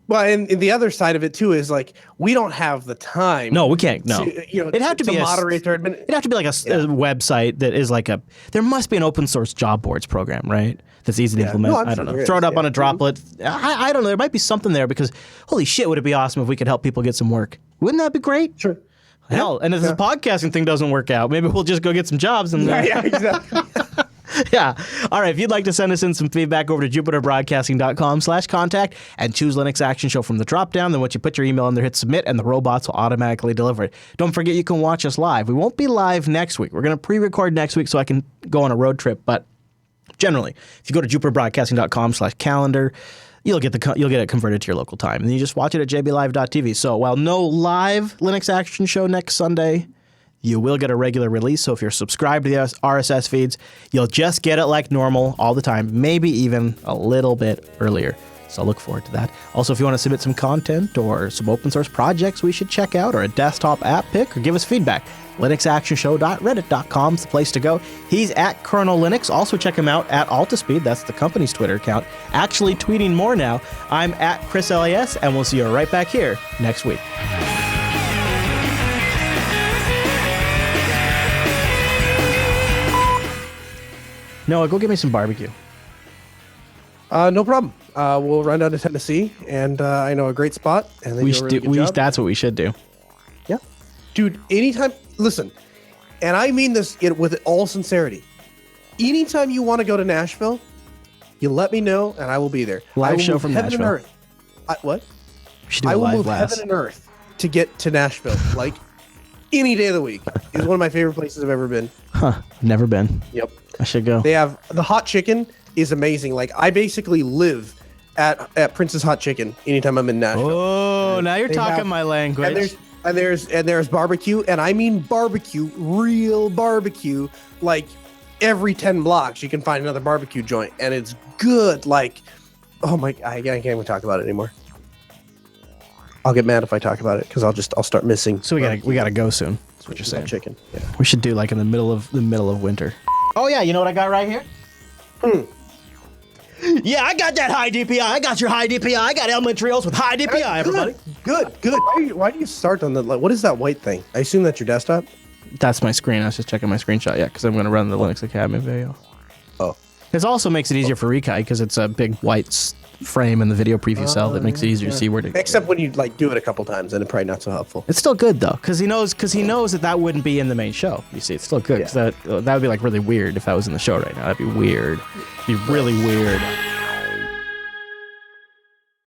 Well, and the other side of it too is like we don't have the time. No, we can't. No, it'd have to be moderate. It'd have to be like a website that is like there must be an open source job boards program, right? That's easy to implement. I don't know. Throw it up on a droplet. I don't know. There might be something there, because holy shit, would it be awesome if we could help people get some work? Wouldn't that be great? Sure. Hell, and if this podcasting thing doesn't work out, maybe we'll just go get some jobs and exactly. Yeah. All right. If you'd like to send us in some feedback, over to jupiterbroadcasting.com/contact and choose Linux Action Show from the drop down. Then once you put your email in there, hit submit, and the robots will automatically deliver it. Don't forget you can watch us live. We won't be live next week. We're going to pre-record next week so I can go on a road trip. But generally, if you go to jupiterbroadcasting.com/calendar, you'll get it converted to your local time. And then you just watch it at jblive.tv. So while no live Linux Action Show next Sunday, you will get a regular release. So if you're subscribed to the RSS feeds, you'll just get it like normal all the time, maybe even a little bit earlier. So look forward to that. Also, if you want to submit some content or some open source projects we should check out, or a desktop app pick, or give us feedback, linuxactionshow.reddit.com is the place to go. He's at Kernel Linux. Also check him out at Altispeed. That's the company's Twitter account. Actually tweeting more now. I'm at ChrisLAS, and we'll see you right back here next week. Noah, go get me some barbecue. No problem. We'll run down to Tennessee, and I know a great spot. And then that's what we should do. Yeah, dude. Anytime. Listen, and I mean this with all sincerity. Anytime you want to go to Nashville, you let me know, and I will be there. Live show from Nashville. And earth. What? I will move heaven and earth to get to Nashville. Like any day of the week. It's one of my favorite places I've ever been. Huh? Never been. Yep. I should go. They have the hot chicken is amazing. Like I basically live at Prince's Hot Chicken anytime I'm in Nashville. Oh, now you're talking my language. And there's barbecue, and I mean barbecue, real barbecue. Like every 10 blocks, you can find another barbecue joint, and it's good. Like, oh my, I can't even talk about it anymore. I'll get mad if I talk about it because I'll start missing. So we gotta go soon. That's what you're saying. Chicken. Yeah. We should do like in the middle of winter. Oh yeah, you know what I got right here? Yeah, I got that high DPI. I got your high DPI. I got elementary OS with high DPI, everybody. Good. Why do you start on the, like, what is that white thing? I assume that's your desktop? That's my screen. I was just checking my screenshot, because I'm going to run the Linux Academy video. Oh. It also makes it easier for Rekai because it's a big white frame in the video preview cell that makes it easier to see where to. Except when you like do it a couple times, and it's probably not so helpful. It's still good though, because he knows that wouldn't be in the main show. You see, it's still good because that would be like really weird if that was in the show right now. That'd be weird. It'd be really weird.